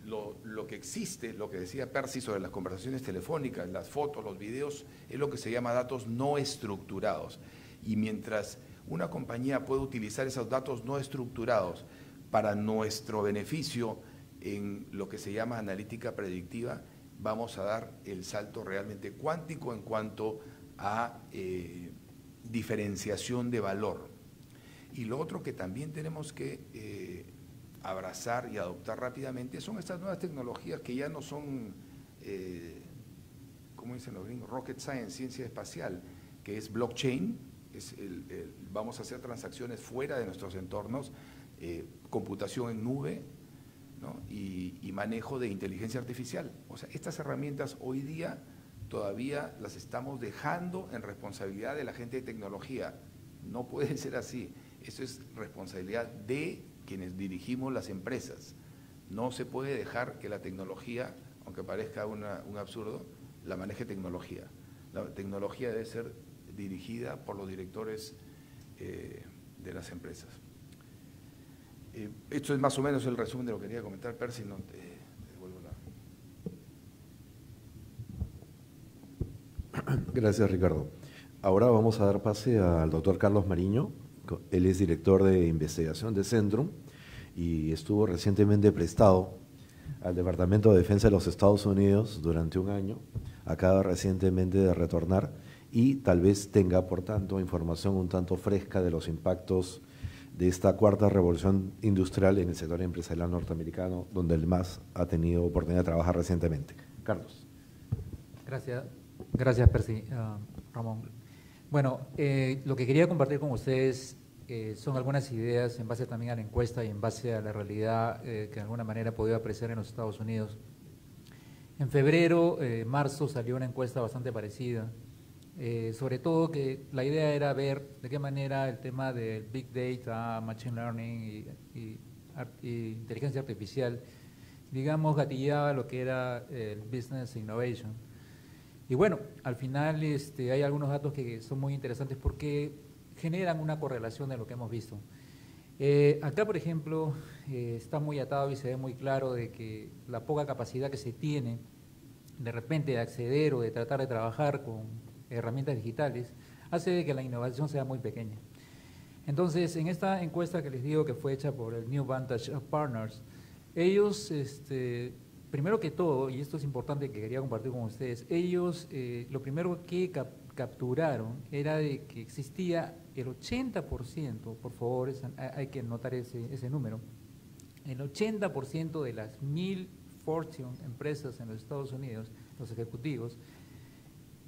lo que existe, lo que decía Percy sobre las conversaciones telefónicas, las fotos, los videos, es lo que se llama datos no estructurados. Y mientras una compañía puede utilizar esos datos no estructurados para nuestro beneficio en lo que se llama analítica predictiva, vamos a dar el salto realmente cuántico en cuanto a diferenciación de valor. Y lo otro que también tenemos que abrazar y adoptar rápidamente son estas nuevas tecnologías que ya no son, como dicen los gringos, rocket science, ciencia espacial, que es blockchain, vamos a hacer transacciones fuera de nuestros entornos, computación en nube, ¿no? y manejo de inteligencia artificial. O sea, estas herramientas hoy día todavía las estamos dejando en responsabilidad de la gente de tecnología. No puede ser así. Eso es responsabilidad de quienes dirigimos las empresas. No se puede dejar que la tecnología, aunque parezca un absurdo, la maneje tecnología. La tecnología debe ser dirigida por los directores de las empresas. Esto es más o menos el resumen de lo que quería comentar. Percy, no te devuelvo la... Gracias, Ricardo. Ahora vamos a dar pase al doctor Carlos Mariño. Él es director de investigación de Centrum y estuvo recientemente prestado al Departamento de Defensa de los Estados Unidos durante un año. Acaba recientemente de retornar y tal vez tenga, por tanto, información un tanto fresca de los impactos de esta cuarta revolución industrial en el sector empresarial norteamericano, donde el MAS ha tenido oportunidad de trabajar recientemente. Carlos. Gracias Percy. Ramón. Bueno, lo que quería compartir con ustedes son algunas ideas en base también a la encuesta y en base a la realidad que de alguna manera he podido apreciar en los Estados Unidos. En febrero, marzo salió una encuesta bastante parecida. Sobre todo que la idea era ver de qué manera el tema del Big Data, Machine Learning y inteligencia artificial, digamos, gatillaba lo que era el Business Innovation. Y bueno, al final hay algunos datos que son muy interesantes porque generan una correlación de lo que hemos visto. Acá, por ejemplo, está muy atado y se ve muy claro de que la poca capacidad que se tiene de repente de acceder o de tratar de trabajar con herramientas digitales, hace de que la innovación sea muy pequeña. Entonces, en esta encuesta que les digo que fue hecha por el New Vantage Partners, ellos, primero que todo, y esto es importante que quería compartir con ustedes, ellos lo primero que capturaron era de que existía el 80%, por favor, hay que notar ese número, el 80% de las 1000 Fortune empresas en los Estados Unidos, los ejecutivos,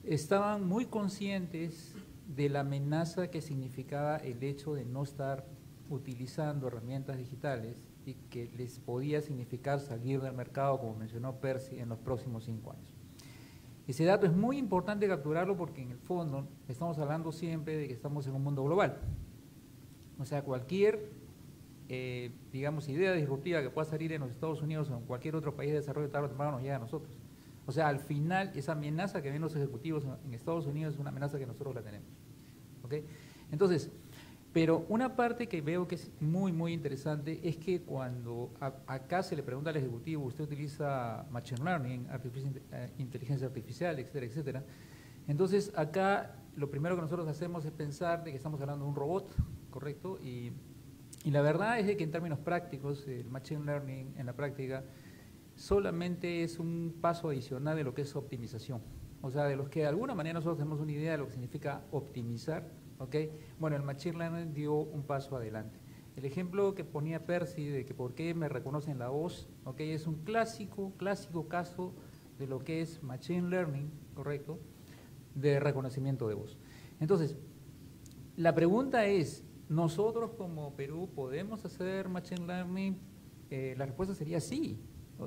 estaban muy conscientes de la amenaza que significaba el hecho de no estar utilizando herramientas digitales y que les podía significar salir del mercado, como mencionó Percy, en los próximos 5 años. Ese dato es muy importante capturarlo porque en el fondo estamos hablando siempre de que estamos en un mundo global. O sea, cualquier, digamos, idea disruptiva que pueda salir en los Estados Unidos o en cualquier otro país de desarrollo tarde o temprano nos llega a nosotros. O sea, al final, esa amenaza que ven los ejecutivos en Estados Unidos es una amenaza que nosotros la tenemos. ¿Ok? Entonces, pero una parte que veo que es muy, muy interesante es que cuando acá se le pregunta al ejecutivo, usted utiliza Machine Learning, inteligencia artificial, etcétera, etcétera. Entonces, acá lo primero que nosotros hacemos es pensar de que estamos hablando de un robot, ¿correcto? Y la verdad es de que en términos prácticos, el Machine Learning en la práctica solamente es un paso adicional de lo que es optimización. O sea, de los que de alguna manera nosotros tenemos una idea de lo que significa optimizar, ¿ok? Bueno, el Machine Learning dio un paso adelante. El ejemplo que ponía Percy de que por qué me reconocen la voz, ¿ok? Es un clásico caso de lo que es Machine Learning, ¿correcto? De reconocimiento de voz. Entonces, la pregunta es, ¿nosotros como Perú podemos hacer Machine Learning? La respuesta sería sí,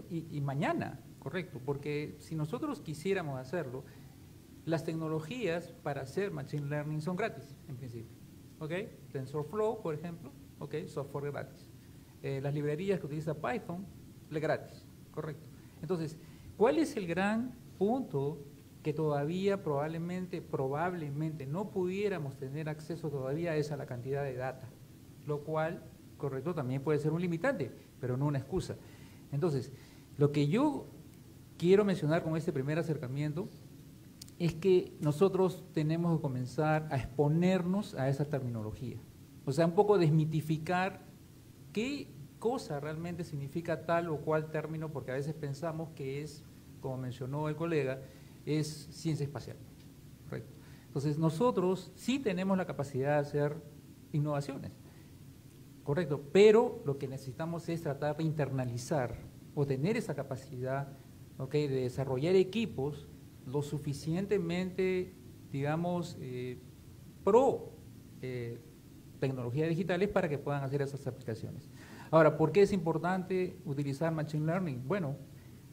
y mañana, correcto, porque si nosotros quisiéramos hacerlo, las tecnologías para hacer Machine Learning son gratis, en principio, ¿ok? TensorFlow, por ejemplo, ¿ok? Software gratis. Las librerías que utiliza Python, gratis, correcto. Entonces, ¿cuál es el gran punto que todavía probablemente no pudiéramos tener acceso todavía es a la cantidad de data? Lo cual, correcto, también puede ser un limitante, pero no una excusa. Entonces, lo que yo quiero mencionar con este primer acercamiento es que nosotros tenemos que comenzar a exponernos a esa terminología. O sea, un poco desmitificar qué cosa realmente significa tal o cual término, porque a veces pensamos que es, como mencionó el colega, es ciencia espacial. Correcto. Entonces, nosotros sí tenemos la capacidad de hacer innovaciones. Correcto, pero lo que necesitamos es tratar de internalizar o tener esa capacidad, ¿ok?, de desarrollar equipos lo suficientemente, digamos, pro tecnologías digitales para que puedan hacer esas aplicaciones. Ahora, ¿por qué es importante utilizar Machine Learning? Bueno,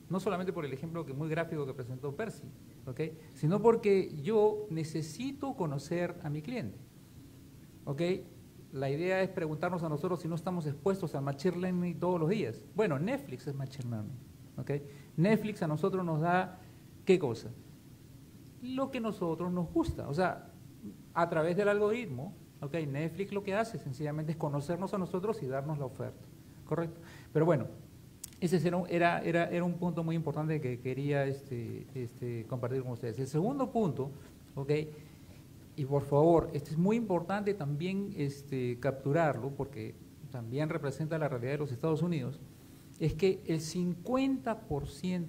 no solamente por el ejemplo que muy gráfico que presentó Percy, ¿ok?, sino porque yo necesito conocer a mi cliente, ¿ok? La idea es preguntarnos a nosotros si no estamos expuestos a Machine Learning todos los días. Bueno, Netflix es Machine Learning, ¿ok? Netflix a nosotros nos da, ¿qué cosa? Lo que a nosotros nos gusta, o sea, a través del algoritmo, ¿ok? Netflix lo que hace sencillamente es conocernos a nosotros y darnos la oferta, ¿correcto? Pero bueno, ese era un punto muy importante que quería compartir con ustedes. El segundo punto, ¿ok?, y por favor, esto es muy importante también capturarlo, porque también representa la realidad de los Estados Unidos, es que el 50%,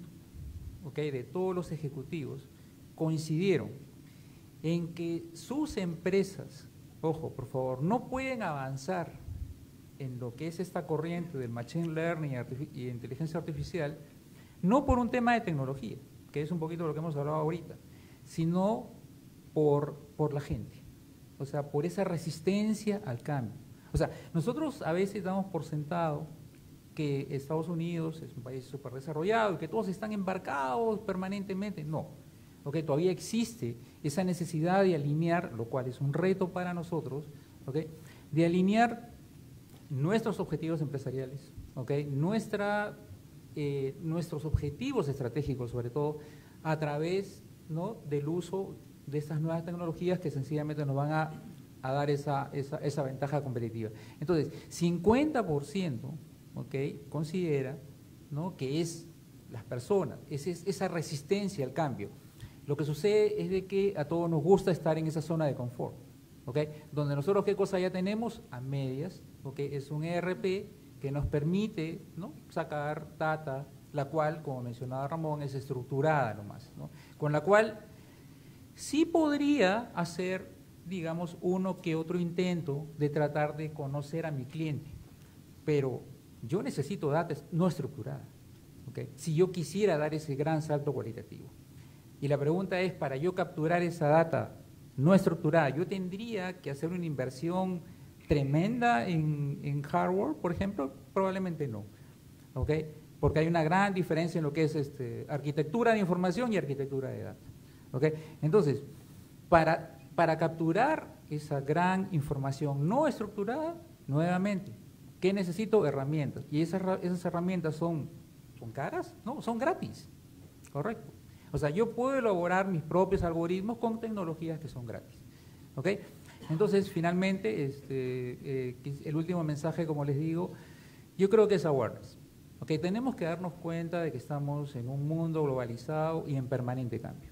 ¿ok?, de todos los ejecutivos coincidieron en que sus empresas, ojo, por favor, no pueden avanzar en lo que es esta corriente del Machine Learning y inteligencia artificial, no por un tema de tecnología, que es un poquito lo que hemos hablado ahorita, sino por la gente, o sea, por esa resistencia al cambio. O sea, nosotros a veces damos por sentado que Estados Unidos es un país súper desarrollado y que todos están embarcados permanentemente. No, ¿ok? Todavía existe esa necesidad de alinear, lo cual es un reto para nosotros, ¿ok?, de alinear nuestros objetivos empresariales, ¿ok?, nuestros objetivos estratégicos, sobre todo, a través, ¿no?, del uso de estas nuevas tecnologías que sencillamente nos van a dar esa ventaja competitiva. Entonces, 50%, ¿ok?, considera, ¿no?, que es las personas, esa resistencia al cambio. Lo que sucede es de que a todos nos gusta estar en esa zona de confort, ¿ok?, donde nosotros qué cosa ya tenemos a medias, ¿ok?, es un ERP que nos permite, ¿no?, sacar data, la cual, como mencionaba Ramón, es estructurada nomás, ¿no?, con la cual sí podría hacer, digamos, uno que otro intento de tratar de conocer a mi cliente, pero yo necesito data no estructurada, ¿ok?, si yo quisiera dar ese gran salto cualitativo. Y la pregunta es, para yo capturar esa data no estructurada. Yo tendría que hacer una inversión tremenda en hardware, por ejemplo, probablemente no, ¿ok? Porque hay una gran diferencia en lo que es arquitectura de información y arquitectura de datos, ¿ok? Entonces, para capturar esa gran información no estructurada, nuevamente, ¿qué necesito? Herramientas. Y esas herramientas son caras, no, son gratis, correcto. O sea, yo puedo elaborar mis propios algoritmos con tecnologías que son gratis, ¿ok? Entonces, finalmente, el último mensaje, como les digo, yo creo que es awareness, ¿ok? Tenemos que darnos cuenta de que estamos en un mundo globalizado y en permanente cambio,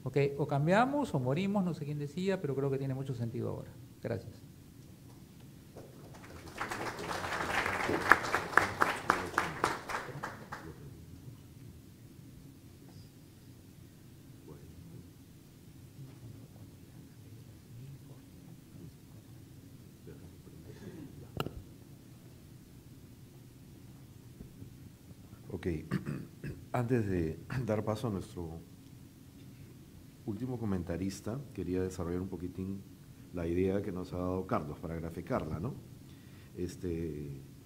¿ok? O cambiamos o morimos, no sé quién decía, pero creo que tiene mucho sentido ahora. Gracias. Ok, antes de dar paso a nuestro último comentarista, quería desarrollar un poquitín la idea que nos ha dado Carlos para graficarla, ¿no?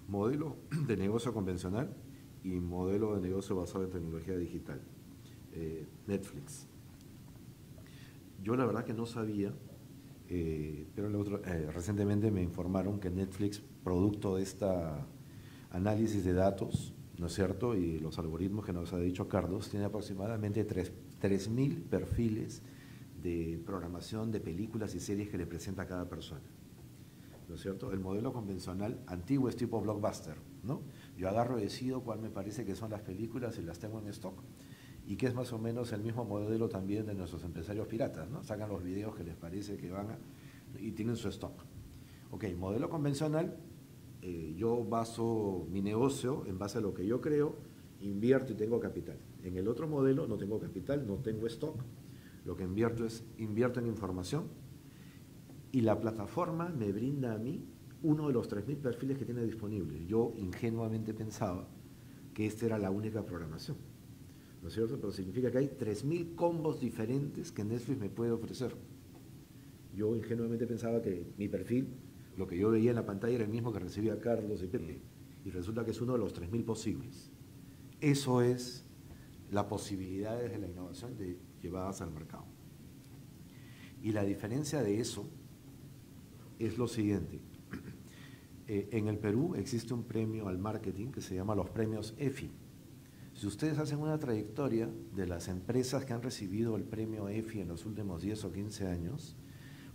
Modelo de negocio convencional y modelo de negocio basado en tecnología digital, Netflix. Yo la verdad que no sabía, pero recientemente me informaron que Netflix, producto de esta análisis de datos, ¿no es cierto?, y los algoritmos que nos ha dicho Carlos, tiene aproximadamente 3.000 perfiles de programación de películas y series que le presenta a cada persona, ¿no es cierto? El modelo convencional antiguo es tipo blockbuster, ¿no? Yo agarro y decido cuál me parece que son las películas y las tengo en stock, y que es más o menos el mismo modelo también de nuestros empresarios piratas, ¿no? Sacan los videos que les parece que van y tienen su stock. Ok, modelo convencional, yo baso mi negocio en base a lo que yo creo, invierto y tengo capital. En el otro modelo no tengo capital, no tengo stock, lo que invierto en información, y la plataforma me brinda a mí uno de los 3.000 perfiles que tiene disponible. Yo ingenuamente pensaba que esta era la única programación, ¿no es cierto? Pero significa que hay 3.000 combos diferentes que Netflix me puede ofrecer. Yo ingenuamente pensaba que mi perfil, lo que yo veía en la pantalla, era el mismo que recibía Carlos y Pepe, y resulta que es uno de los 3.000 posibles. Eso es las posibilidades de la innovación llevadas al mercado. Y la diferencia de eso es lo siguiente. En el Perú existe un premio al marketing que se llama los premios EFI. Si ustedes hacen una trayectoria de las empresas que han recibido el premio EFI en los últimos 10 o 15 años,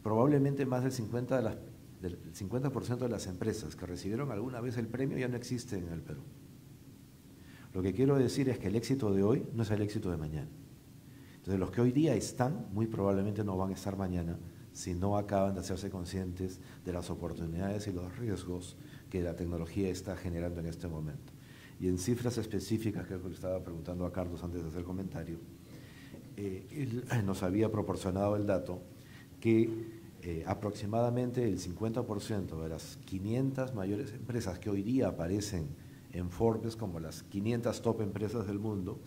probablemente más del 50% de las empresas que recibieron alguna vez el premio ya no existen en el Perú. Lo que quiero decir es que el éxito de hoy no es el éxito de mañana. Entonces, los que hoy día están, muy probablemente no van a estar mañana si no acaban de hacerse conscientes de las oportunidades y los riesgos que la tecnología está generando en este momento. Y en cifras específicas, que es lo que le estaba preguntando a Carlos antes de hacer el comentario, él nos había proporcionado el dato que aproximadamente el 50% de las 500 mayores empresas que hoy día aparecen en Forbes como las 500 top empresas del mundo,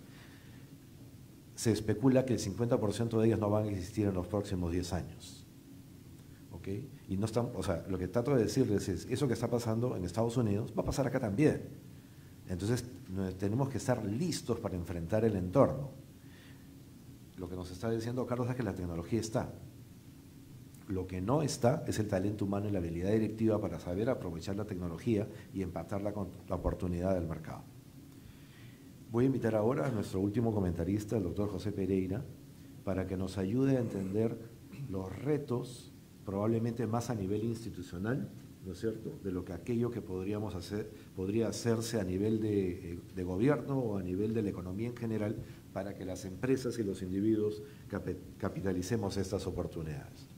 se especula que el 50% de ellas no van a existir en los próximos 10 años. ¿Ok? Y no están, o sea, lo que trato de decirles es, eso que está pasando en Estados Unidos va a pasar acá también. Entonces, tenemos que estar listos para enfrentar el entorno. Lo que nos está diciendo Carlos es que la tecnología está. Lo que no está es el talento humano y la habilidad directiva para saber aprovechar la tecnología y empatarla con la oportunidad del mercado. Voy a invitar ahora a nuestro último comentarista, el doctor José Pereira, para que nos ayude a entender los retos, probablemente más a nivel institucional, ¿no es cierto?, de lo que aquello que podríamos hacer, podría hacerse a nivel de gobierno o a nivel de la economía en general, para que las empresas y los individuos capitalicemos estas oportunidades.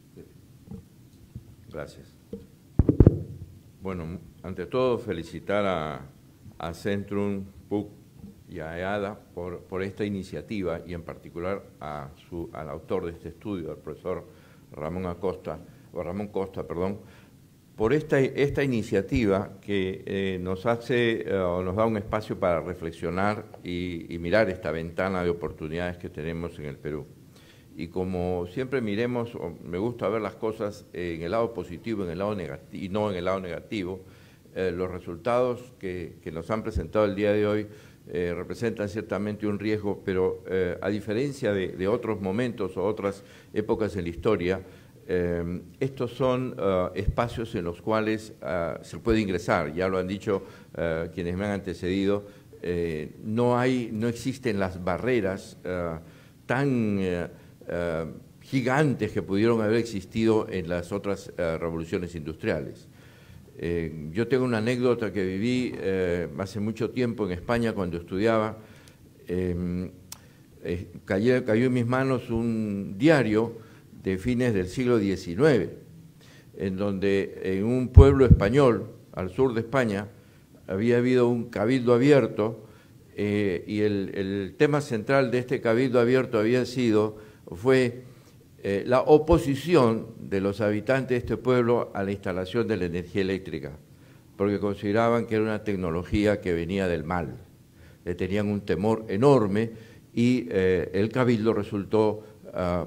Gracias. Bueno, ante todo felicitar a Centrum PUC y a EADA por esta iniciativa, y en particular al autor de este estudio, al profesor Ramón Costa, por esta iniciativa que nos da un espacio para reflexionar y mirar esta ventana de oportunidades que tenemos en el Perú. y como siempre miremos, me gusta ver las cosas en el lado positivo, en el lado negativo, y no en el lado negativo, los resultados que nos han presentado el día de hoy representan ciertamente un riesgo, pero a diferencia de otros momentos o otras épocas en la historia, estos son espacios en los cuales se puede ingresar, ya lo han dicho quienes me han antecedido, no existen las barreras tan gigantes que pudieron haber existido en las otras revoluciones industriales. Yo tengo una anécdota que viví hace mucho tiempo en España cuando estudiaba. Cayó en mis manos un diario de fines del siglo XIX, en donde en un pueblo español, al sur de España, había habido un cabildo abierto y el tema central de este cabildo abierto fue la oposición de los habitantes de este pueblo a la instalación de la energía eléctrica, porque consideraban que era una tecnología que venía del mal. Le tenían un temor enorme y el cabildo resultó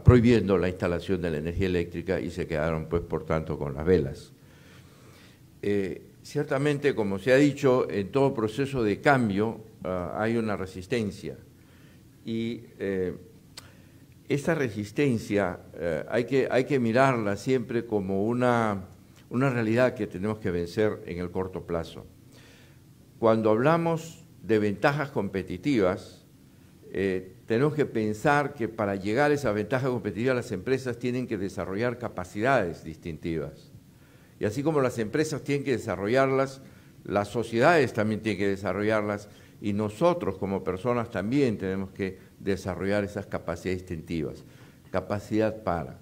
prohibiendo la instalación de la energía eléctrica y se quedaron, pues, por tanto, con las velas. Ciertamente, como se ha dicho, en todo proceso de cambio hay una resistencia y esta resistencia hay que mirarla siempre como una realidad que tenemos que vencer en el corto plazo. Cuando hablamos de ventajas competitivas, tenemos que pensar que para llegar a esa ventaja competitiva las empresas tienen que desarrollar capacidades distintivas. Y así como las empresas tienen que desarrollarlas, las sociedades también tienen que desarrollarlas y nosotros como personas también tenemos que desarrollar esas capacidades distintivas. Capacidad para.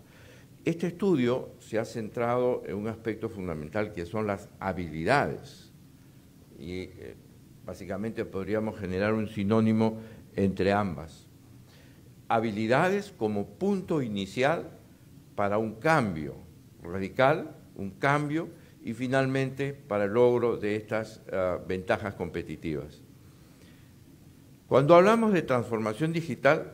Este estudio se ha centrado en un aspecto fundamental que son las habilidades y básicamente podríamos generar un sinónimo entre ambas. Habilidades como punto inicial para un cambio radical, un cambio y finalmente para el logro de estas ventajas competitivas. Cuando hablamos de transformación digital,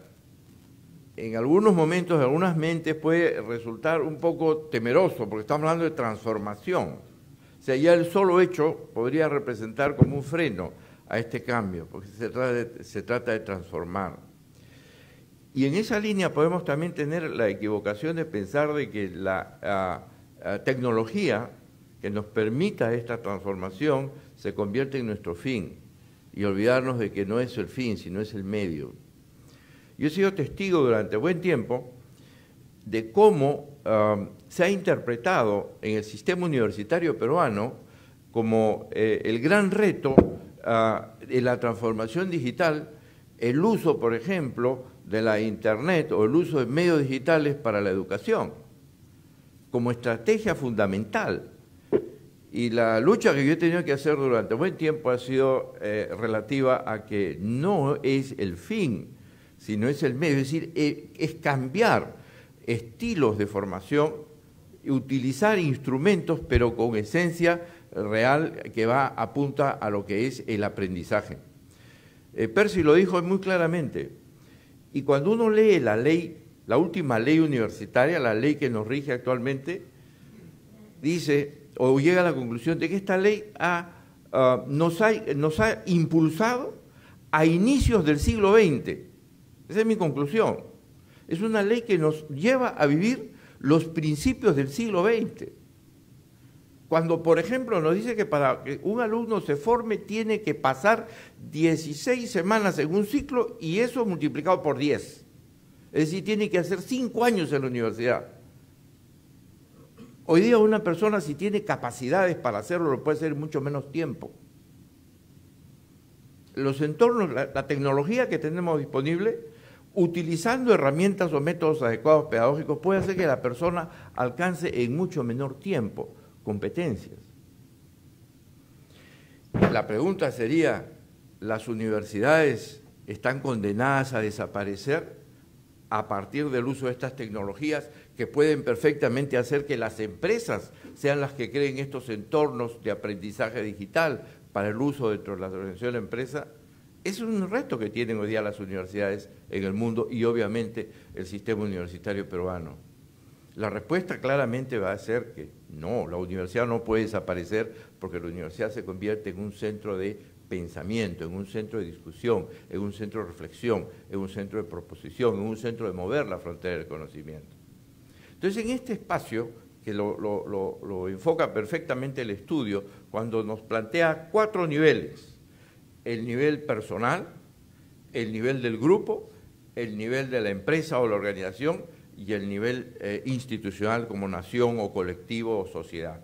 en algunos momentos, en algunas mentes puede resultar un poco temeroso porque estamos hablando de transformación. O sea, ya el solo hecho podría representar como un freno a este cambio, porque se trata de transformar. Y en esa línea podemos también tener la equivocación de pensar de que la tecnología que nos permita esta transformación se convierte en nuestro fin y olvidarnos de que no es el fin, sino es el medio. Yo he sido testigo durante buen tiempo de cómo se ha interpretado en el sistema universitario peruano como el gran reto de la transformación digital, el uso, por ejemplo, de la Internet o el uso de medios digitales para la educación, como estrategia fundamental. Y la lucha que yo he tenido que hacer durante buen tiempo ha sido relativa a que no es el fin, sino es el medio, es decir, es cambiar estilos de formación, utilizar instrumentos, pero con esencia real que apunta a lo que es el aprendizaje. Percy lo dijo muy claramente, y cuando uno lee la ley, la última ley universitaria, la ley que nos rige actualmente, dice o llega a la conclusión de que esta ley nos ha impulsado a inicios del siglo XX. Esa es mi conclusión. Es una ley que nos lleva a vivir los principios del siglo XX. Cuando, por ejemplo, nos dice que para que un alumno se forme tiene que pasar 16 semanas en un ciclo y eso multiplicado por 10. Es decir, tiene que hacer 5 años en la universidad. Hoy día una persona, si tiene capacidades para hacerlo, lo puede hacer en mucho menos tiempo. Los entornos, la tecnología que tenemos disponible, utilizando herramientas o métodos adecuados pedagógicos, puede hacer que la persona alcance en mucho menor tiempo competencias. La pregunta sería, ¿las universidades están condenadas a desaparecer a partir del uso de estas tecnologías que pueden perfectamente hacer que las empresas sean las que creen estos entornos de aprendizaje digital para el uso dentro de la organización de la empresa? Es un reto que tienen hoy día las universidades en el mundo y obviamente el sistema universitario peruano? La respuesta claramente va a ser que no, la universidad no puede desaparecer porque la universidad se convierte en un centro de pensamiento, en un centro de discusión, en un centro de reflexión, en un centro de proposición, en un centro de mover la frontera del conocimiento. Entonces, en este espacio, que lo enfoca perfectamente el estudio, cuando nos plantea 4 niveles: el nivel personal, el nivel del grupo, el nivel de la empresa o la organización y el nivel institucional como nación o colectivo o sociedad.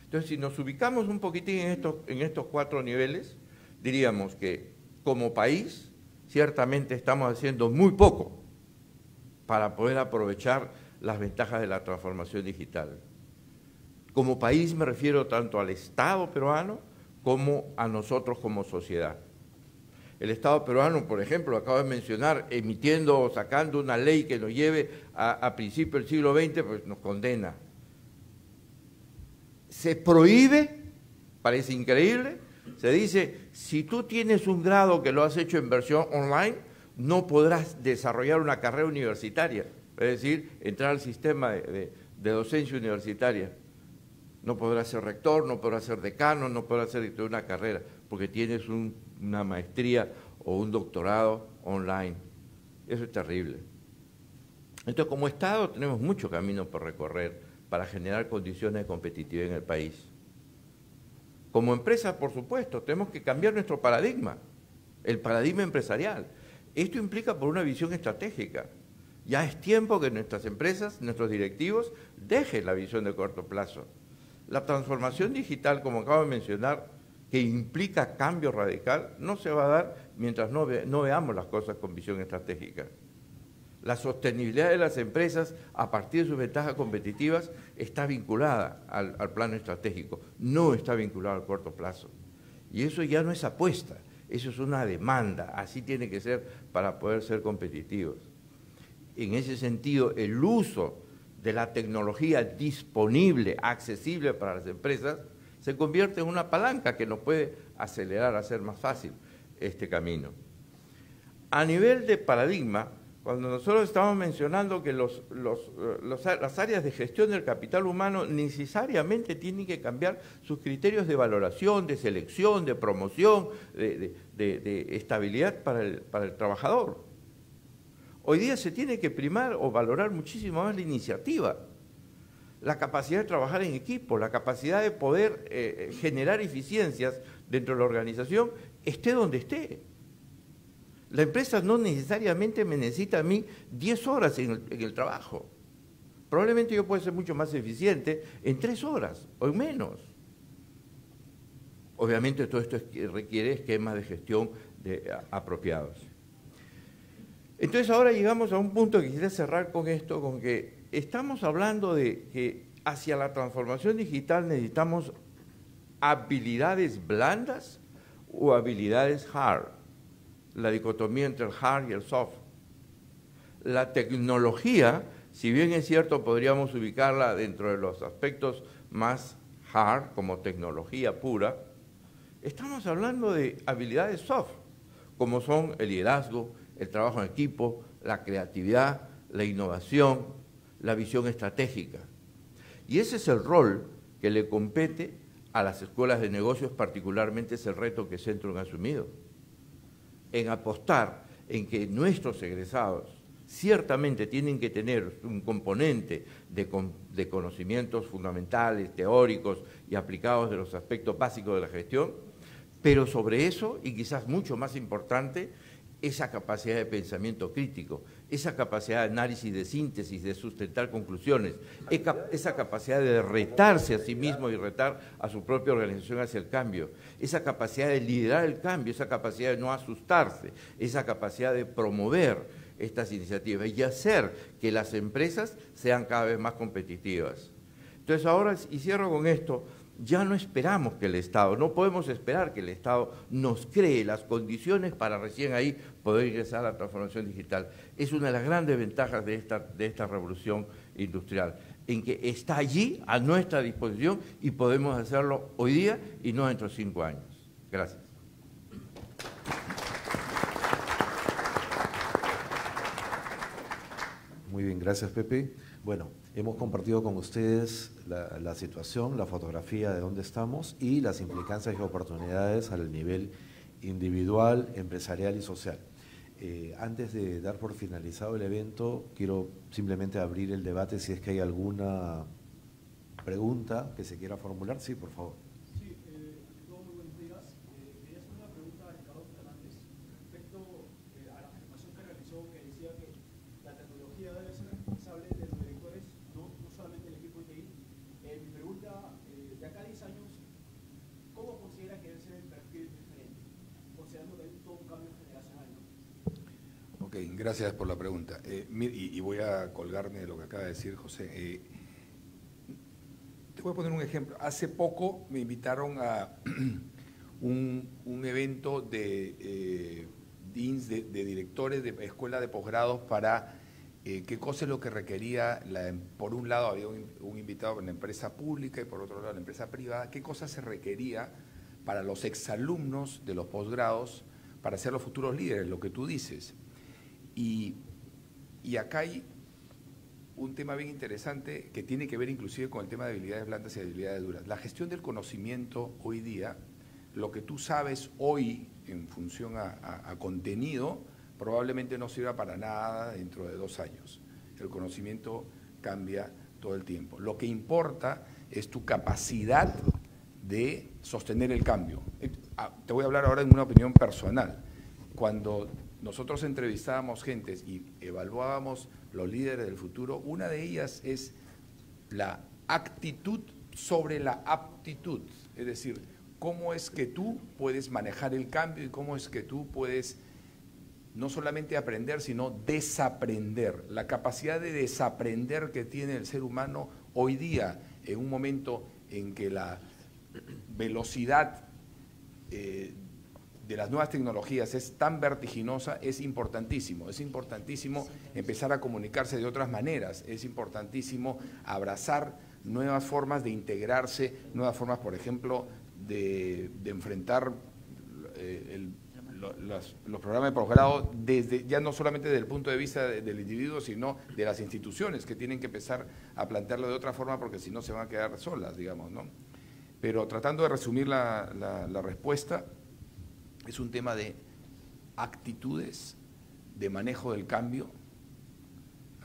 Entonces, si nos ubicamos un poquitín en estos 4 niveles, diríamos que como país ciertamente estamos haciendo muy poco para poder aprovechar las ventajas de la transformación digital. Como país me refiero tanto al Estado peruano como a nosotros como sociedad. El Estado peruano, por ejemplo, lo acabo de mencionar, emitiendo o sacando una ley que nos lleve a principios del siglo XX, pues nos condena. Se prohíbe, parece increíble, se dice, si tú tienes un grado que lo has hecho en versión online, no podrás desarrollar una carrera universitaria, es decir, entrar al sistema de docencia universitaria. No podrás ser rector, no podrás ser decano, no podrás ser director de una carrera, porque tienes una maestría o un doctorado online. Eso es terrible. Entonces, como Estado tenemos mucho camino por recorrer para generar condiciones de competitividad en el país. Como empresa, por supuesto, tenemos que cambiar nuestro paradigma, el paradigma empresarial. Esto implica por una visión estratégica. Ya es tiempo que nuestras empresas, nuestros directivos, dejen la visión de corto plazo. La transformación digital, como acabo de mencionar, que implica cambio radical, no se va a dar mientras no veamos las cosas con visión estratégica. La sostenibilidad de las empresas a partir de sus ventajas competitivas está vinculada al plano estratégico, no está vinculada al corto plazo. Y eso ya no es apuesta, eso es una demanda, así tiene que ser para poder ser competitivos. En ese sentido, el uso de la tecnología disponible, accesible para las empresas, se convierte en una palanca que nos puede acelerar, hacer más fácil este camino. A nivel de paradigma, cuando nosotros estamos mencionando que las áreas de gestión del capital humano necesariamente tienen que cambiar sus criterios de valoración, de selección, de promoción, de estabilidad para el trabajador. Hoy día se tiene que primar o valorar muchísimo más la iniciativa, la capacidad de trabajar en equipo, la capacidad de poder generar eficiencias dentro de la organización, esté donde esté. La empresa no necesariamente me necesita a mí 10 horas en el trabajo. Probablemente yo pueda ser mucho más eficiente en 3 horas o en menos. Obviamente todo esto requiere esquemas de gestión apropiados. Entonces ahora llegamos a un punto que quisiera cerrar con esto, con que estamos hablando de que hacia la transformación digital necesitamos habilidades blandas o habilidades hard. La dicotomía entre el hard y el soft. La tecnología, si bien es cierto, podríamos ubicarla dentro de los aspectos más hard, como tecnología pura, estamos hablando de habilidades soft, como son el liderazgo, el trabajo en equipo, la creatividad, la innovación, la visión estratégica. Y ese es el rol que le compete a las escuelas de negocios, particularmente es el reto que Centrum ha asumido, en apostar en que nuestros egresados ciertamente tienen que tener un componente de conocimientos fundamentales, teóricos y aplicados de los aspectos básicos de la gestión, pero sobre eso, y quizás mucho más importante, esa capacidad de pensamiento crítico, esa capacidad de análisis, de síntesis, de sustentar conclusiones, esa capacidad de retarse a sí mismo y retar a su propia organización hacia el cambio, esa capacidad de liderar el cambio, esa capacidad de no asustarse, esa capacidad de promover estas iniciativas y hacer que las empresas sean cada vez más competitivas. Entonces ahora, y cierro con esto, ya no esperamos que el Estado, no podemos esperar que el Estado nos cree las condiciones para recién ahí poder ingresar a la transformación digital. Es una de las grandes ventajas de esta revolución industrial, en que está allí a nuestra disposición y podemos hacerlo hoy día y no dentro de 5 años. Gracias. Muy bien, gracias Pepe. Bueno, hemos compartido con ustedes la situación, la fotografía de dónde estamos y las implicancias y oportunidades al nivel individual, empresarial y social. Antes de dar por finalizado el evento, quiero simplemente abrir el debate si es que hay alguna pregunta que se quiera formular. Sí, por favor. Sí, muy buenos días. Quería hacer una pregunta a Ricardo Fernández respecto a la afirmación que realizó, que decía que la tecnología debe ser responsable de los directores, no solamente el equipo de TI. Mi pregunta, de acá a 10 años, ¿cómo considera que debe ser el perfil diferente? Considerando que hay todo un cambio generacional, ¿no? Ok, gracias por la pregunta. Y voy a colgarme de lo que acaba de decir José. Te voy a poner un ejemplo. Hace poco me invitaron a un evento de deans, de directores de escuela de posgrados para qué cosa es lo que requería, por un lado había un invitado en la empresa pública y por otro lado en la empresa privada, qué cosa se requería para los exalumnos de los posgrados para ser los futuros líderes, lo que tú dices. Y acá hay un tema bien interesante que tiene que ver inclusive con el tema de habilidades blandas y habilidades duras. La gestión del conocimiento hoy día, lo que tú sabes hoy en función a contenido, probablemente no sirva para nada dentro de 2 años. El conocimiento cambia todo el tiempo. Lo que importa es tu capacidad de sostener el cambio. Te voy a hablar ahora en una opinión personal. Cuando nosotros entrevistábamos gentes y evaluábamos los líderes del futuro, una de ellas es la actitud sobre la aptitud, es decir, cómo es que tú puedes manejar el cambio y cómo es que tú puedes no solamente aprender, sino desaprender. La capacidad de desaprender que tiene el ser humano hoy día, en un momento en que la velocidad de las nuevas tecnologías es tan vertiginosa, es importantísimo. Es importantísimo empezar a comunicarse de otras maneras, es importantísimo abrazar nuevas formas de integrarse, nuevas formas, por ejemplo, de enfrentar los programas de posgrado desde, ya no solamente desde el punto de vista del individuo, sino de las instituciones que tienen que empezar a plantearlo de otra forma porque si no se van a quedar solas, digamos, ¿no? Pero tratando de resumir la respuesta, es un tema de actitudes, de manejo del cambio,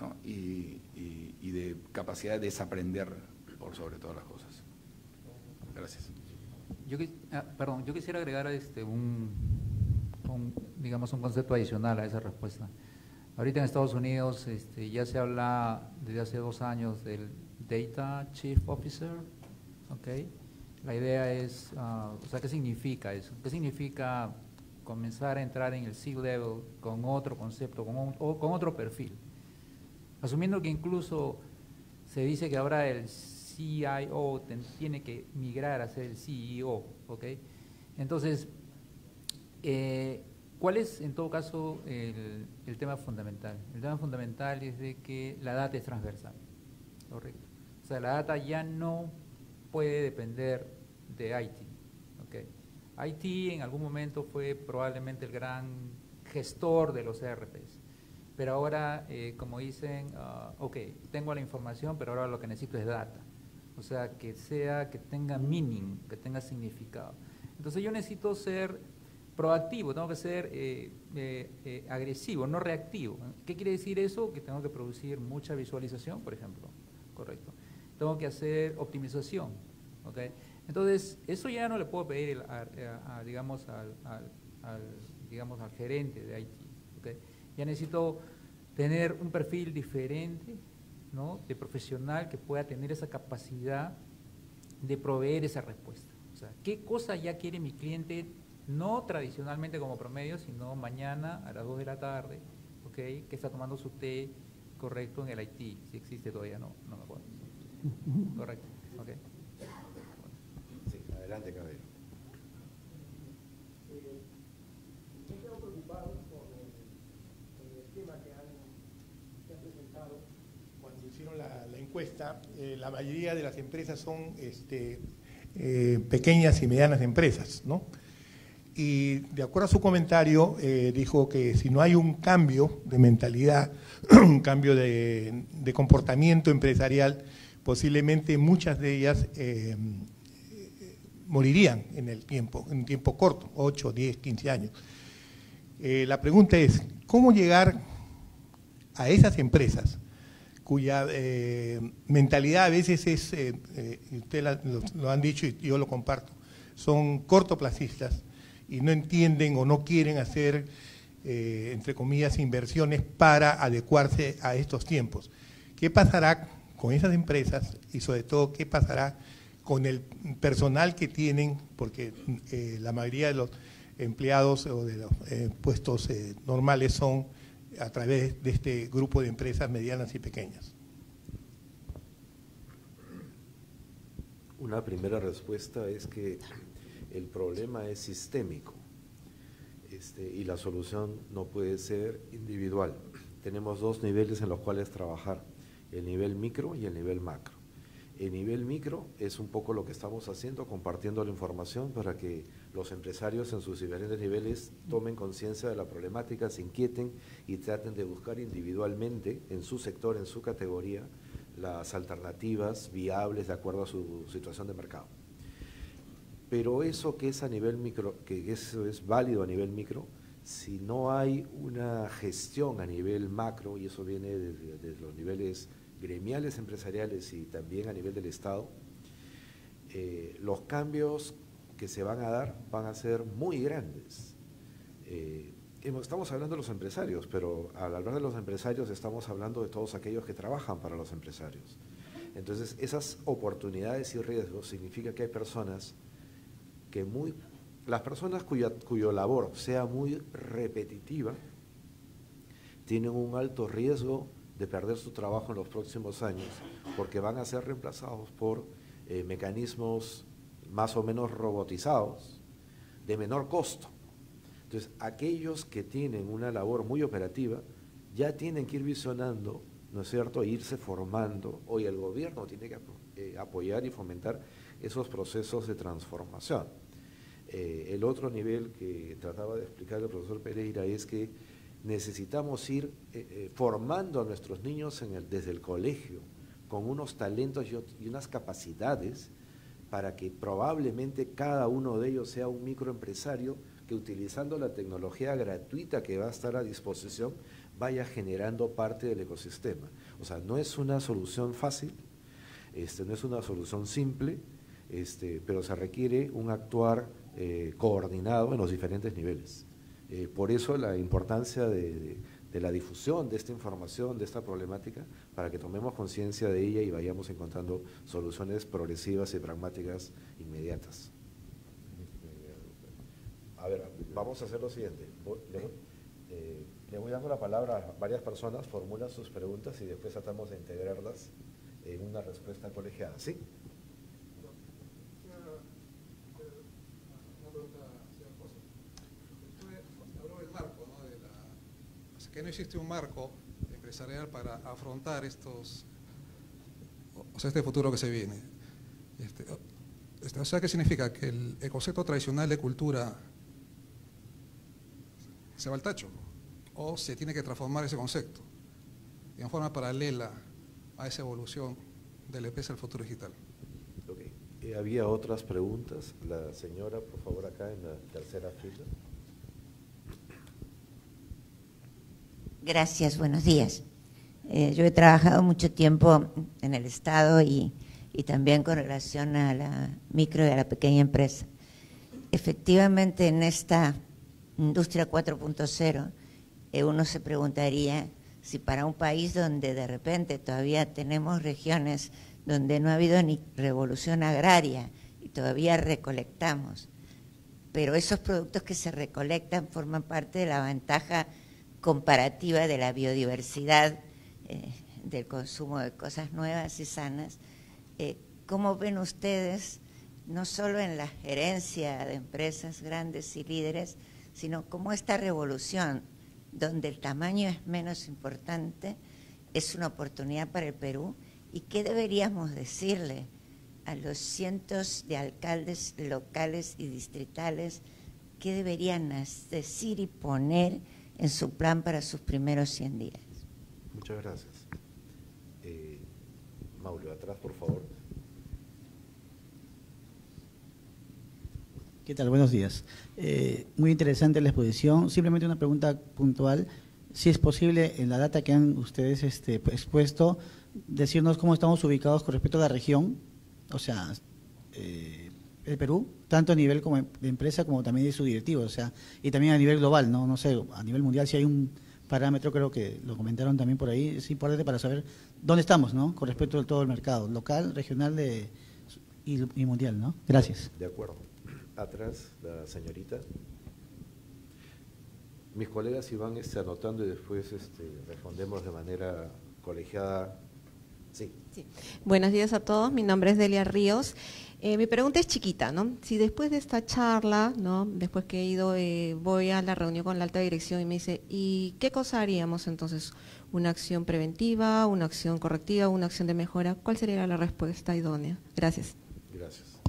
¿no? y de capacidad de desaprender por sobre todas las cosas. Gracias. Yo quisiera agregar digamos un concepto adicional a esa respuesta. Ahorita en Estados Unidos ya se habla desde hace 2 años del Data Chief Officer, ¿ok? La idea es, ¿qué significa eso? ¿Qué significa comenzar a entrar en el C-Level con otro concepto, con otro perfil? Asumiendo que incluso se dice que ahora el CIO tiene que migrar a ser el CEO, ¿ok? Entonces, ¿cuál es en todo caso el tema fundamental? El tema fundamental es de que la data es transversal, ¿correcto? O sea, la data ya no puede depender de IT, ¿ok? IT en algún momento fue probablemente el gran gestor de los ERPs, pero ahora, como dicen, ok, tengo la información, pero ahora lo que necesito es data, o sea, que tenga meaning, que tenga significado. Entonces yo necesito ser proactivo, tengo que ser agresivo, no reactivo. ¿Qué quiere decir eso? Que tengo que producir mucha visualización, por ejemplo, correcto. Tengo que hacer optimización, ¿ok? Entonces, eso ya no le puedo pedir digamos, al gerente de IT, ¿ok? Ya necesito tener un perfil diferente, ¿no?, de profesional que pueda tener esa capacidad de proveer esa respuesta. O sea, ¿qué cosa ya quiere mi cliente? No tradicionalmente como promedio, sino mañana a las 2 de la tarde, ¿ok?, que está tomando su té, correcto, en el IT, si existe todavía, no me acuerdo. Correcto, ok. Sí, adelante, Cabello. Me quedo preocupado por el esquema que han presentado cuando hicieron la encuesta. La mayoría de las empresas son pequeñas y medianas empresas, ¿no? Y de acuerdo a su comentario, dijo que si no hay un cambio de mentalidad, un cambio de comportamiento empresarial, posiblemente muchas de ellas morirían en un tiempo corto, 8, 10, 15 años. La pregunta es, ¿cómo llegar a esas empresas cuya mentalidad a veces es, y ustedes lo han dicho y yo lo comparto, son cortoplacistas y no entienden o no quieren hacer, entre comillas, inversiones para adecuarse a estos tiempos? ¿Qué pasará con esas empresas y sobre todo qué pasará con el personal que tienen? Porque la mayoría de los empleados o de los puestos normales son a través de este grupo de empresas medianas y pequeñas. Una primera respuesta es que el problema es sistémico y la solución no puede ser individual. Tenemos dos niveles en los cuales trabajar, el nivel micro y el nivel macro. El nivel micro es un poco lo que estamos haciendo, compartiendo la información para que los empresarios en sus diferentes niveles tomen conciencia de la problemática, se inquieten y traten de buscar individualmente en su sector, en su categoría, las alternativas viables de acuerdo a su situación de mercado. Pero eso que es a nivel micro, que eso es válido a nivel micro, si no hay una gestión a nivel macro, y eso viene desde los niveles gremiales, empresariales y también a nivel del Estado, los cambios que se van a dar van a ser muy grandes. Estamos hablando de los empresarios, pero al hablar de los empresarios estamos hablando de todos aquellos que trabajan para los empresarios. Entonces, esas oportunidades y riesgos significa que hay personas que las personas cuyo labor sea muy repetitiva tienen un alto riesgo de perder su trabajo en los próximos años porque van a ser reemplazados por mecanismos más o menos robotizados de menor costo. Entonces, aquellos que tienen una labor muy operativa ya tienen que ir visionando, ¿no es cierto?, e irse formando. Hoy el gobierno tiene que apoyar y fomentar esos procesos de transformación. El otro nivel que trataba de explicar el profesor Pereira es que necesitamos ir formando a nuestros niños desde el colegio con unos talentos y unas capacidades para que probablemente cada uno de ellos sea un microempresario que utilizando la tecnología gratuita que va a estar a disposición vaya generando parte del ecosistema. O sea, no es una solución fácil, no es una solución simple, pero se requiere un actuar coordinado en los diferentes niveles. Por eso la importancia de la difusión de esta información, de esta problemática, para que tomemos conciencia de ella y vayamos encontrando soluciones progresivas y pragmáticas inmediatas. A ver, vamos a hacer lo siguiente. Le voy dando la palabra a varias personas, formulan sus preguntas y después tratamos de integrarlas en una respuesta colegiada. ¿Sí? Que no existe un marco empresarial para afrontar este futuro que se viene. O sea, ¿qué significa? Que el concepto tradicional de cultura se va al tacho, o se tiene que transformar ese concepto en forma paralela a esa evolución de la empresa del futuro digital. Okay. ¿Había otras preguntas? La señora, por favor, acá en la tercera fila. Gracias, buenos días. Yo he trabajado mucho tiempo en el Estado y también con relación a la micro y a la pequeña empresa. Efectivamente, en esta industria 4.0, uno se preguntaría si para un país donde de repente todavía tenemos regiones donde no ha habido ni revolución agraria y todavía recolectamos, pero esos productos que se recolectan forman parte de la ventaja comparativa de la biodiversidad, del consumo de cosas nuevas y sanas. ¿Cómo ven ustedes, no solo en la gerencia de empresas grandes y líderes, sino cómo esta revolución, donde el tamaño es menos importante, es una oportunidad para el Perú? ¿Y qué deberíamos decirle a los cientos de alcaldes locales y distritales qué deberían decir y poner en su plan para sus primeros 100 días. Muchas gracias. Mauro, atrás, por favor. ¿Qué tal? Buenos días. Muy interesante la exposición. Simplemente una pregunta puntual. Si es posible, en la data que han ustedes expuesto, decirnos cómo estamos ubicados con respecto a la región, o sea, el Perú, tanto a nivel como de empresa como también de su directivo, o sea, y también a nivel global, no sé, a nivel mundial si hay un parámetro, creo que lo comentaron también por ahí, es importante para saber dónde estamos, ¿no? Con respecto a todo el mercado, local, regional y mundial, ¿no? Gracias. De acuerdo. Atrás, la señorita. Mis colegas iban anotando y después respondemos de manera colegiada. Sí. Sí. Buenos días a todos, mi nombre es Delia Ríos. Mi pregunta es chiquita, ¿no? Si después de esta charla, ¿no? Después que he ido, voy a la reunión con la alta dirección y me dice, ¿y qué cosa haríamos entonces? ¿Una acción preventiva, una acción correctiva, una acción de mejora? ¿Cuál sería la respuesta idónea? Gracias. Gracias.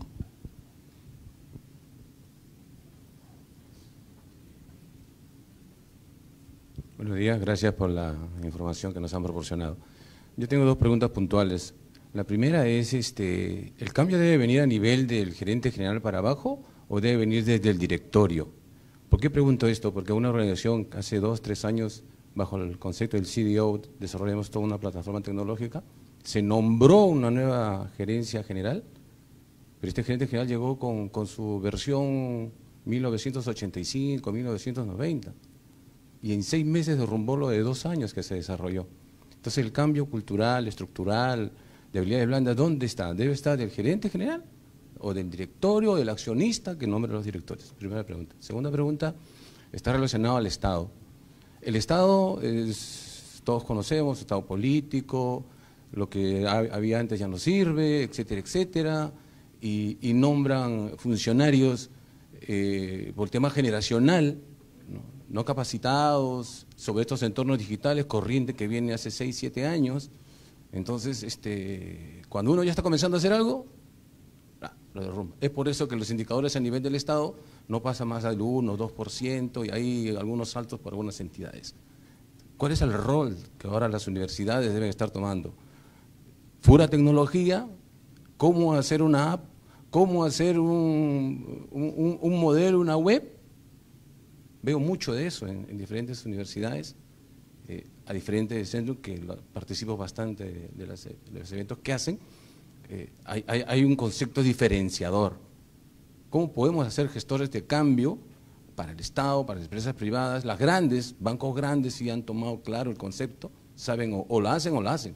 Buenos días, gracias por la información que nos han proporcionado. Yo tengo dos preguntas puntuales. La primera es, ¿el cambio debe venir a nivel del gerente general para abajo o debe venir desde el directorio? ¿Por qué pregunto esto? Porque una organización hace 2, 3 años, bajo el concepto del CDO, desarrollamos toda una plataforma tecnológica, se nombró una nueva gerencia general, pero este gerente general llegó con su versión 1985, 1990. Y en 6 meses derrumbó lo de 2 años que se desarrolló. Entonces el cambio cultural, estructural, de habilidades blandas, ¿dónde está? ¿Debe estar del gerente general o del directorio o del accionista que nombra a los directores? Primera pregunta. Segunda pregunta, está relacionado al Estado. El Estado, todos conocemos, Estado político, lo que había antes ya no sirve, etcétera, etcétera, y nombran funcionarios por tema generacional, no capacitados sobre estos entornos digitales, corriente que viene hace 6, 7 años. Entonces, cuando uno ya está comenzando a hacer algo, lo derrumba. Es por eso que los indicadores a nivel del Estado no pasan más del 1 o 2% y hay algunos saltos por algunas entidades. ¿Cuál es el rol que ahora las universidades deben estar tomando? Pura tecnología, cómo hacer una app, cómo hacer un modelo, una web. Veo mucho de eso en diferentes universidades, a diferentes centros que participo bastante de los eventos que hacen. Hay un concepto diferenciador. ¿Cómo podemos hacer gestores de cambio para el Estado, para las empresas privadas? Las grandes, bancos grandes sí han tomado claro el concepto, saben o lo hacen o lo hacen.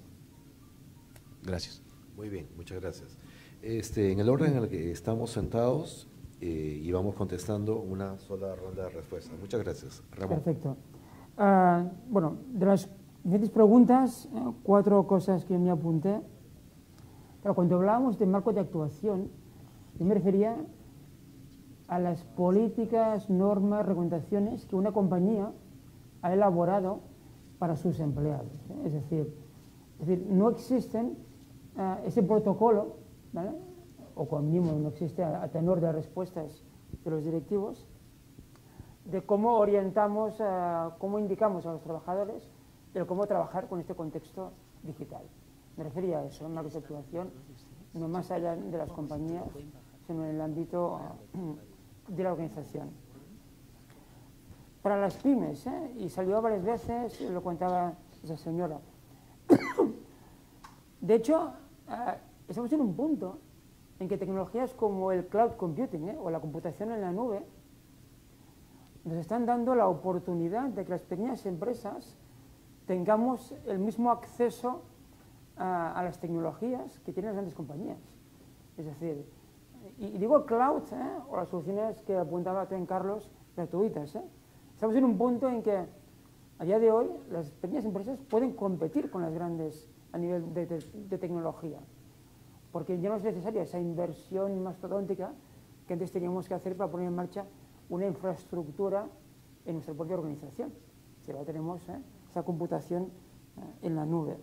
Gracias. Muy bien, muchas gracias. En el orden en el que estamos sentados, y vamos contestando una sola ronda de respuestas. Muchas gracias. Ramón. Perfecto. Bueno, de las diferentes preguntas, 4 cosas que me apunté. Pero cuando hablábamos de marco de actuación, yo me refería a las políticas, normas, recomendaciones que una compañía ha elaborado para sus empleados. Es decir, no existen ese protocolo, ¿vale? O como mínimo no existe a tenor de respuestas de los directivos, de cómo orientamos, cómo indicamos a los trabajadores de cómo trabajar con este contexto digital. Me refería a eso, en marcos de actuación, no más allá de las compañías, sino en el ámbito de la organización. Para las pymes, y salió varias veces, lo contaba esa señora. De hecho, estamos en un punto en que tecnologías como el cloud computing o la computación en la nube nos están dando la oportunidad de que las pequeñas empresas tengamos el mismo acceso a las tecnologías que tienen las grandes compañías. Es decir, y digo cloud o las soluciones que apuntaba también Carlos, gratuitas. Estamos en un punto en que a día de hoy las pequeñas empresas pueden competir con las grandes a nivel de tecnología, porque ya no es necesaria esa inversión mastodóntica que antes teníamos que hacer para poner en marcha una infraestructura en nuestra propia organización. Si ahora tenemos esa computación en la nube.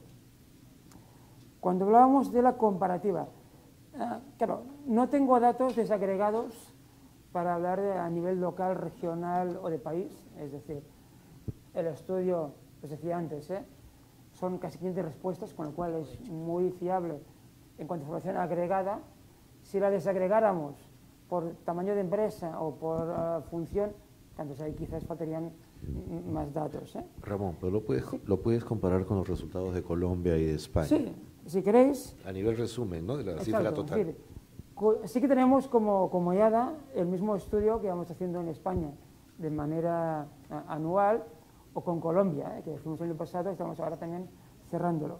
Cuando hablábamos de la comparativa, claro, no tengo datos desagregados para hablar a nivel local, regional o de país. Es decir, el estudio, os decía antes, son casi 500 respuestas, con lo cual es muy fiable en cuanto a información agregada. Si la desagregáramos por tamaño de empresa o por función, entonces ahí quizás faltarían más datos. Ramón, pero lo puedes comparar con los resultados de Colombia y de España. Sí, si queréis. A nivel resumen, ¿no? De la cifra total. Es decir, sí que tenemos como IADA el mismo estudio que vamos haciendo en España de manera anual, o con Colombia, que fuimos el año pasado, estamos ahora también cerrándolo.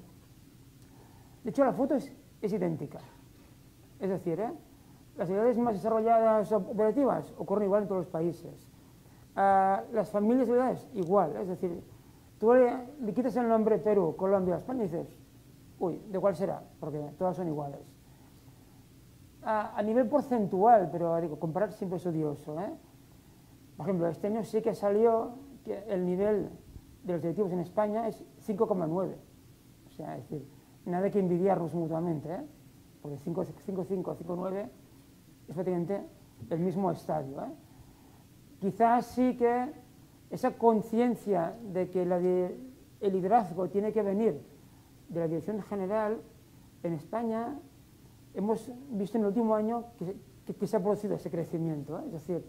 De hecho, la foto es idéntica. Es decir, las ciudades más desarrolladas operativas ocurren igual en todos los países. Las familias de ciudades, igual. Es decir, tú le quitas el nombre Perú, Colombia, España y dices, uy, ¿de cuál será? Porque todas son iguales. A nivel porcentual, pero digo, comparar siempre es odioso. Por ejemplo, este año sí que salió que el nivel de los directivos en España es 5,9. O sea, es decir, nada que envidiarnos mutuamente, porque 5,5, 5,9 es prácticamente el mismo estadio. Quizás sí que esa conciencia de que el liderazgo tiene que venir de la dirección general, en España hemos visto en el último año que se ha producido ese crecimiento. Es decir,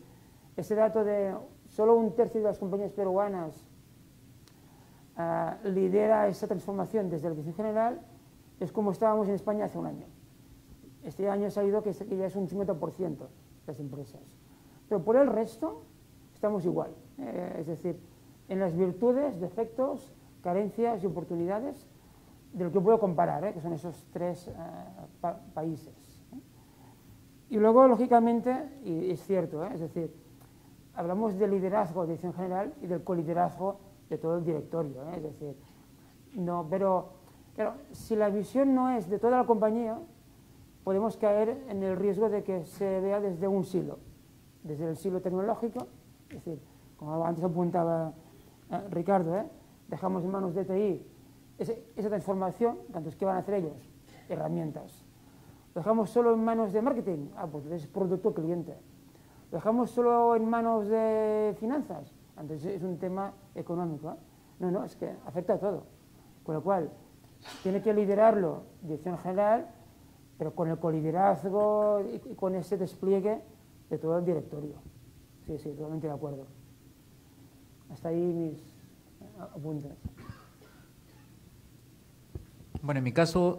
ese dato de solo 1/3 de las compañías peruanas lidera esa transformación desde la dirección general, es como estábamos en España hace un año. Este año se ha ido que ya es un 50% las empresas. Pero por el resto estamos igual. Es decir, en las virtudes, defectos, carencias y oportunidades de lo que puedo comparar, que son esos 3 países. Y luego, lógicamente, y es cierto, es decir, hablamos del liderazgo de dirección general y del coliderazgo de todo el directorio. Es decir, no, pero claro, si la visión no es de toda la compañía, podemos caer en el riesgo de que se vea desde un silo, desde el silo tecnológico, es decir, como antes apuntaba Ricardo, dejamos en manos de TI esa transformación, entonces, ¿qué van a hacer ellos? Herramientas. Lo dejamos solo en manos de marketing, pues es producto cliente. Lo dejamos solo en manos de finanzas, entonces es un tema económico. No, es que afecta a todo. Con lo cual, tiene que liderarlo dirección general, pero con el coliderazgo y con ese despliegue de todo el directorio. Sí, totalmente de acuerdo. Hasta ahí mis apuntes. Bueno, en mi caso,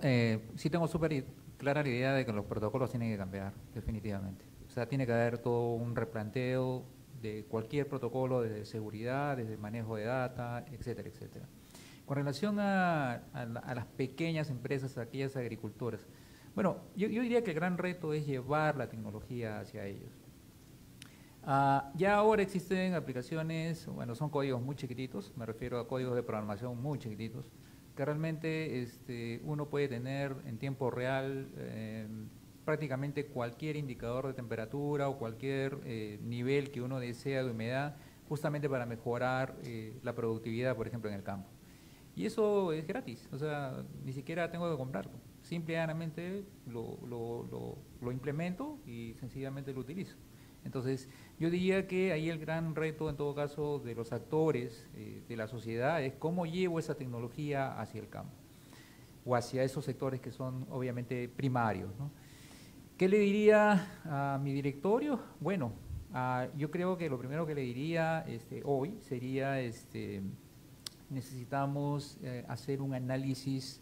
sí tengo súper clara la idea de que los protocolos tienen que cambiar, definitivamente. O sea, tiene que haber todo un replanteo de cualquier protocolo, desde seguridad, desde manejo de data, etcétera, etcétera. Con relación a las pequeñas empresas, a aquellas agricultoras, bueno, yo diría que el gran reto es llevar la tecnología hacia ellos. Ya ahora existen aplicaciones, bueno, son códigos muy chiquititos, me refiero a códigos de programación muy chiquititos, que realmente uno puede tener en tiempo real prácticamente cualquier indicador de temperatura o cualquier nivel que uno desea de humedad, justamente para mejorar la productividad, por ejemplo, en el campo. Y eso es gratis, o sea, ni siquiera tengo que comprarlo. Simplemente lo implemento y sencillamente lo utilizo. Entonces, yo diría que ahí el gran reto, en todo caso, de los actores de la sociedad es cómo llevo esa tecnología hacia el campo o hacia esos sectores que son obviamente primarios, ¿no? ¿Qué le diría a mi directorio? Bueno, yo creo que lo primero que le diría hoy sería necesitamos hacer un análisis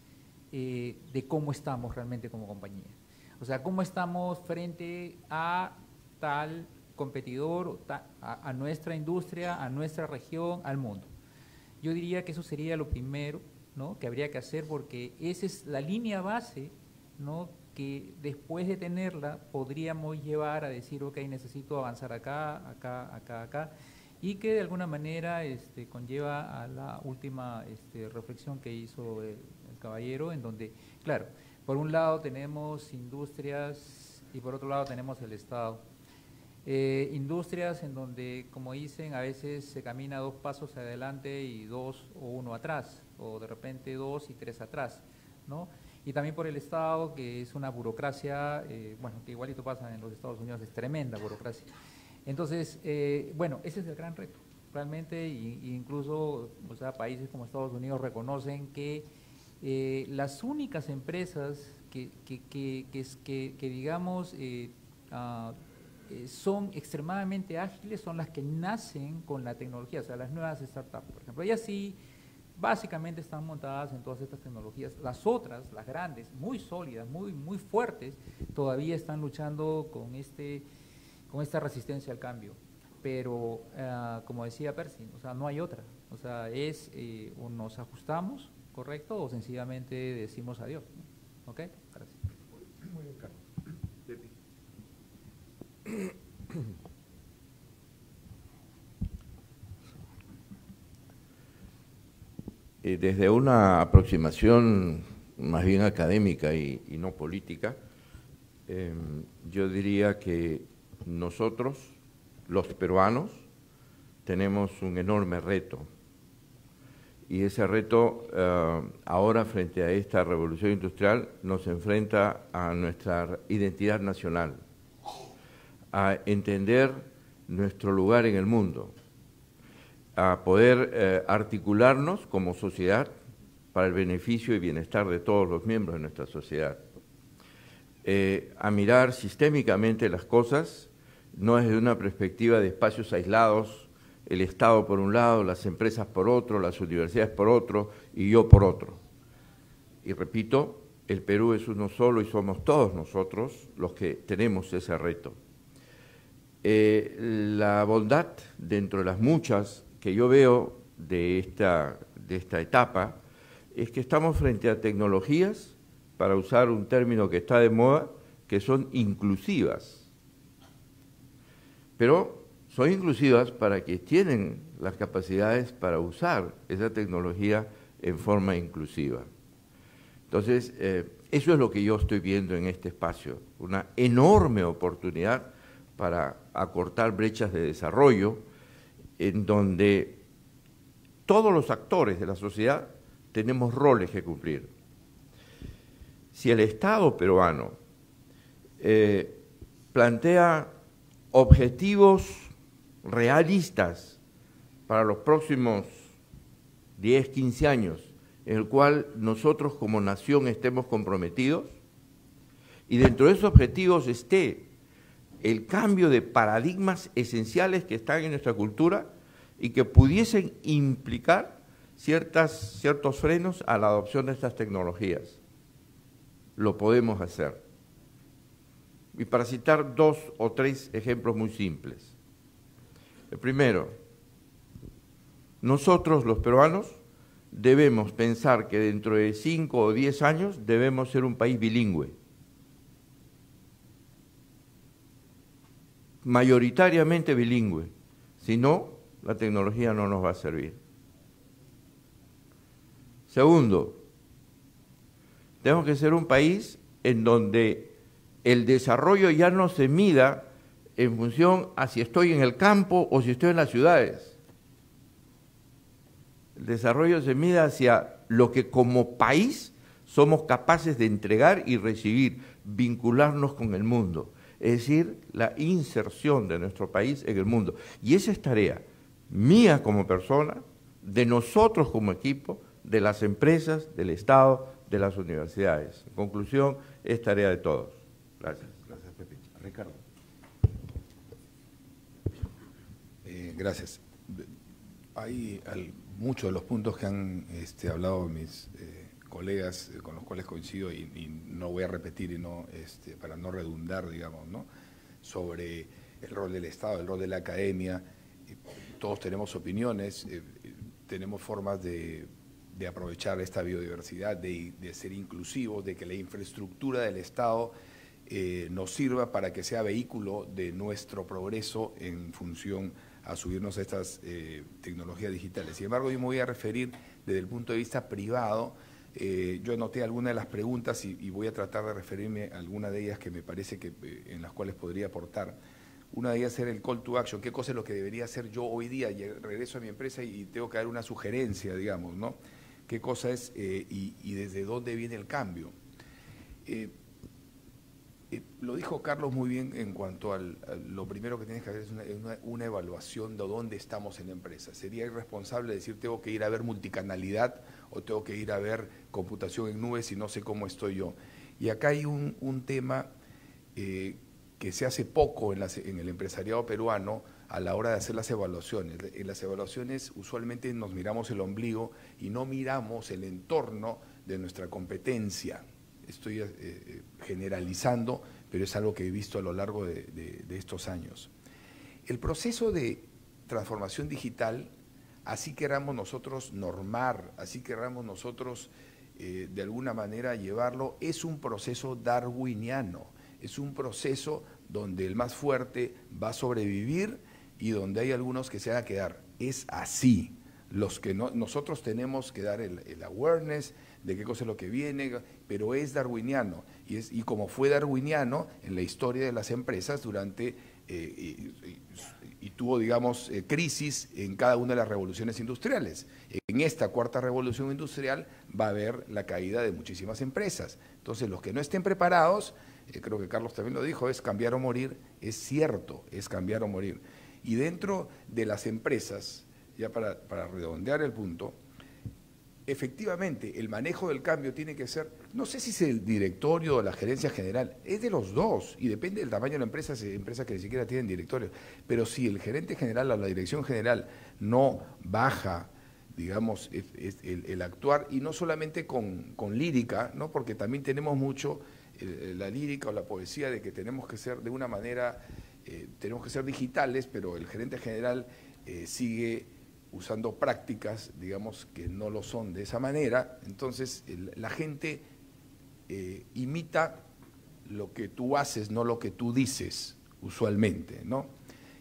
de cómo estamos realmente como compañía. O sea, cómo estamos frente a tal competidor, a nuestra industria, a nuestra región, al mundo. Yo diría que eso sería lo primero, ¿no?, que habría que hacer, porque esa es la línea base, ¿no?, que después de tenerla podríamos llevar a decir, ok, necesito avanzar acá, acá, acá, acá, y que de alguna manera conlleva a la última reflexión que hizo el caballero, en donde, claro, por un lado tenemos industrias y por otro lado tenemos el Estado. Industrias en donde, como dicen, a veces se camina 2 pasos adelante y 2 o 1 atrás, o de repente 2 y 3 atrás, ¿no? Y también por el Estado, que es una burocracia, bueno, que igualito pasa en los Estados Unidos, es tremenda burocracia. Entonces, bueno, ese es el gran reto, realmente, y incluso, o sea, países como Estados Unidos reconocen que las únicas empresas que digamos, son extremadamente ágiles son las que nacen con la tecnología, o sea, las nuevas startups, por ejemplo. Ellas sí, básicamente están montadas en todas estas tecnologías. Las otras, las grandes, muy sólidas, muy fuertes, todavía están luchando con esta resistencia al cambio. Pero, como decía Percy, o sea, no hay otra. O sea, o nos ajustamos, ¿correcto? O sencillamente decimos adiós, ¿no? ¿Ok? Gracias. Muy bien, Carlos. Desde una aproximación más bien académica y no política, yo diría que nosotros, los peruanos, tenemos un enorme reto. Y ese reto, ahora frente a esta revolución industrial, nos enfrenta a nuestra identidad nacional, a entender nuestro lugar en el mundo, a poder articularnos como sociedad para el beneficio y bienestar de todos los miembros de nuestra sociedad, a mirar sistémicamente las cosas, no desde una perspectiva de espacios aislados, el Estado por un lado, las empresas por otro, las universidades por otro y yo por otro. Y repito, el Perú es uno solo y somos todos nosotros los que tenemos ese reto. La bondad, dentro de las muchas que yo veo de esta etapa, es que estamos frente a tecnologías, para usar un término que está de moda, que son inclusivas. Pero son inclusivas para que tienen las capacidades para usar esa tecnología en forma inclusiva. Entonces, eso es lo que yo estoy viendo en este espacio, una enorme oportunidad para acortar brechas de desarrollo en donde todos los actores de la sociedad tenemos roles que cumplir. Si el Estado peruano plantea objetivos realistas para los próximos 10, 15 años, en el cual nosotros como nación estemos comprometidos, y dentro de esos objetivos esté el cambio de paradigmas esenciales que están en nuestra cultura y que pudiesen implicar ciertos frenos a la adopción de estas tecnologías. Lo podemos hacer. Y para citar 2 o 3 ejemplos muy simples. El primero, nosotros los peruanos debemos pensar que dentro de 5 o 10 años debemos ser un país bilingüe. Mayoritariamente bilingüe, si no, la tecnología no nos va a servir. Segundo, tenemos que ser un país en donde el desarrollo ya no se mida en función a si estoy en el campo o si estoy en las ciudades. El desarrollo se mide hacia lo que como país somos capaces de entregar y recibir, vincularnos con el mundo. Es decir, la inserción de nuestro país en el mundo. Y esa es tarea mía como persona, de nosotros como equipo, de las empresas, del Estado, de las universidades. En conclusión, es tarea de todos. Gracias. Gracias, Pepe. Ricardo. Gracias. Hay muchos de los puntos que han hablado mis colegas con los cuales coincido y no voy a repetir y no para no redundar, digamos, ¿no? Sobre el rol del Estado, el rol de la academia. Todos tenemos opiniones, tenemos formas de aprovechar esta biodiversidad, de ser inclusivos, de que la infraestructura del Estado nos sirva para que sea vehículo de nuestro progreso en función a subirnos a estas tecnologías digitales. Sin embargo, yo me voy a referir desde el punto de vista privado. Yo anoté algunas de las preguntas y voy a tratar de referirme a algunas de ellas que me parece que en las cuales podría aportar. Una de ellas era el call to action, qué cosa es lo que debería hacer yo hoy día, y regreso a mi empresa y tengo que dar una sugerencia, digamos, ¿no? ¿Qué cosa es y desde dónde viene el cambio? Lo dijo Carlos muy bien en cuanto a lo primero que tienes que hacer es una evaluación de dónde estamos en la empresa. Sería irresponsable decir tengo que ir a ver multicanalidad o tengo que ir a ver computación en nubes y no sé cómo estoy yo. Y acá hay un tema que se hace poco en el empresariado peruano a la hora de hacer las evaluaciones. En las evaluaciones usualmente nos miramos el ombligo y no miramos el entorno de nuestra competencia. Estoy generalizando, pero es algo que he visto a lo largo de estos años. El proceso de transformación digital, así queramos nosotros normar, así queramos nosotros de alguna manera llevarlo, es un proceso darwiniano, es un proceso donde el más fuerte va a sobrevivir y donde hay algunos que se van a quedar. Es así. Nosotros tenemos que dar el awareness de qué cosa es lo que viene, pero es darwiniano. Y como fue darwiniano en la historia de las empresas durante, y tuvo, digamos, crisis en cada una de las revoluciones industriales. En esta cuarta revolución industrial va a haber la caída de muchísimas empresas. Entonces, los que no estén preparados, creo que Carlos también lo dijo, es cambiar o morir. Es cierto, es cambiar o morir. Y dentro de las empresas, ya para redondear el punto, efectivamente el manejo del cambio tiene que ser, no sé si es el directorio o la gerencia general, es de los dos y depende del tamaño de la empresa, si hay empresas que ni siquiera tienen directorio, pero si el gerente general o la dirección general no baja, digamos, el actuar, y no solamente con lírica, ¿no? Porque también tenemos mucho la lírica o la poesía de que tenemos que ser de una manera, tenemos que ser digitales, pero el gerente general sigue usando prácticas, digamos, que no lo son de esa manera. Entonces la gente imita lo que tú haces, no lo que tú dices, usualmente, ¿no?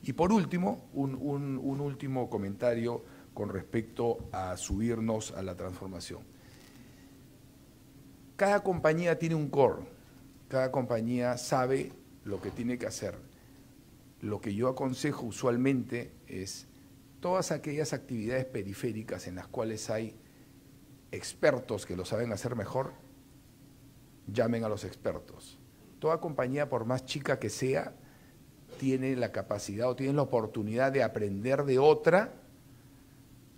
Y por último, un último comentario con respecto a subirnos a la transformación. Cada compañía tiene un core, cada compañía sabe lo que tiene que hacer. Lo que yo aconsejo usualmente es todas aquellas actividades periféricas en las cuales hay expertos que lo saben hacer mejor, llamen a los expertos. Toda compañía, por más chica que sea, tiene la capacidad o tiene la oportunidad de aprender de otra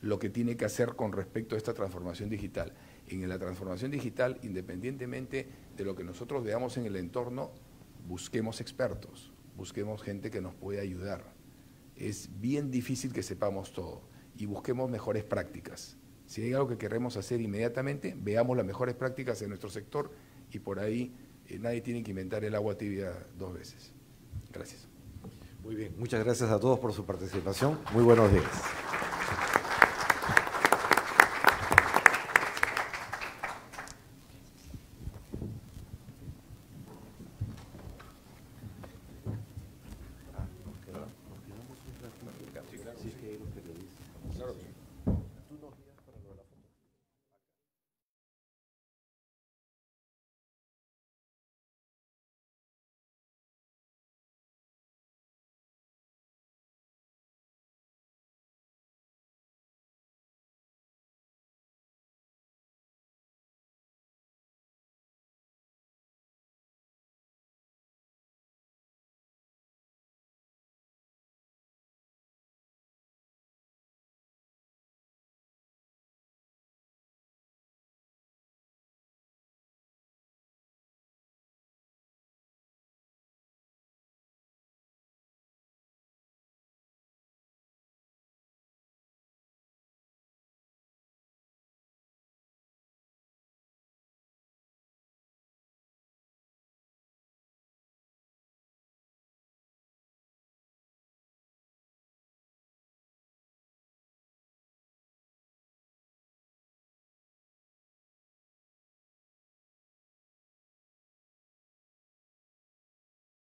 lo que tiene que hacer con respecto a esta transformación digital. En la transformación digital, independientemente de lo que nosotros veamos en el entorno, busquemos expertos, busquemos gente que nos pueda ayudar. Es bien difícil que sepamos todo y busquemos mejores prácticas. Si hay algo que queremos hacer inmediatamente, veamos las mejores prácticas en nuestro sector y por ahí nadie tiene que inventar el agua tibia 2 veces. Gracias. Muy bien, muchas gracias a todos por su participación. Muy buenos días.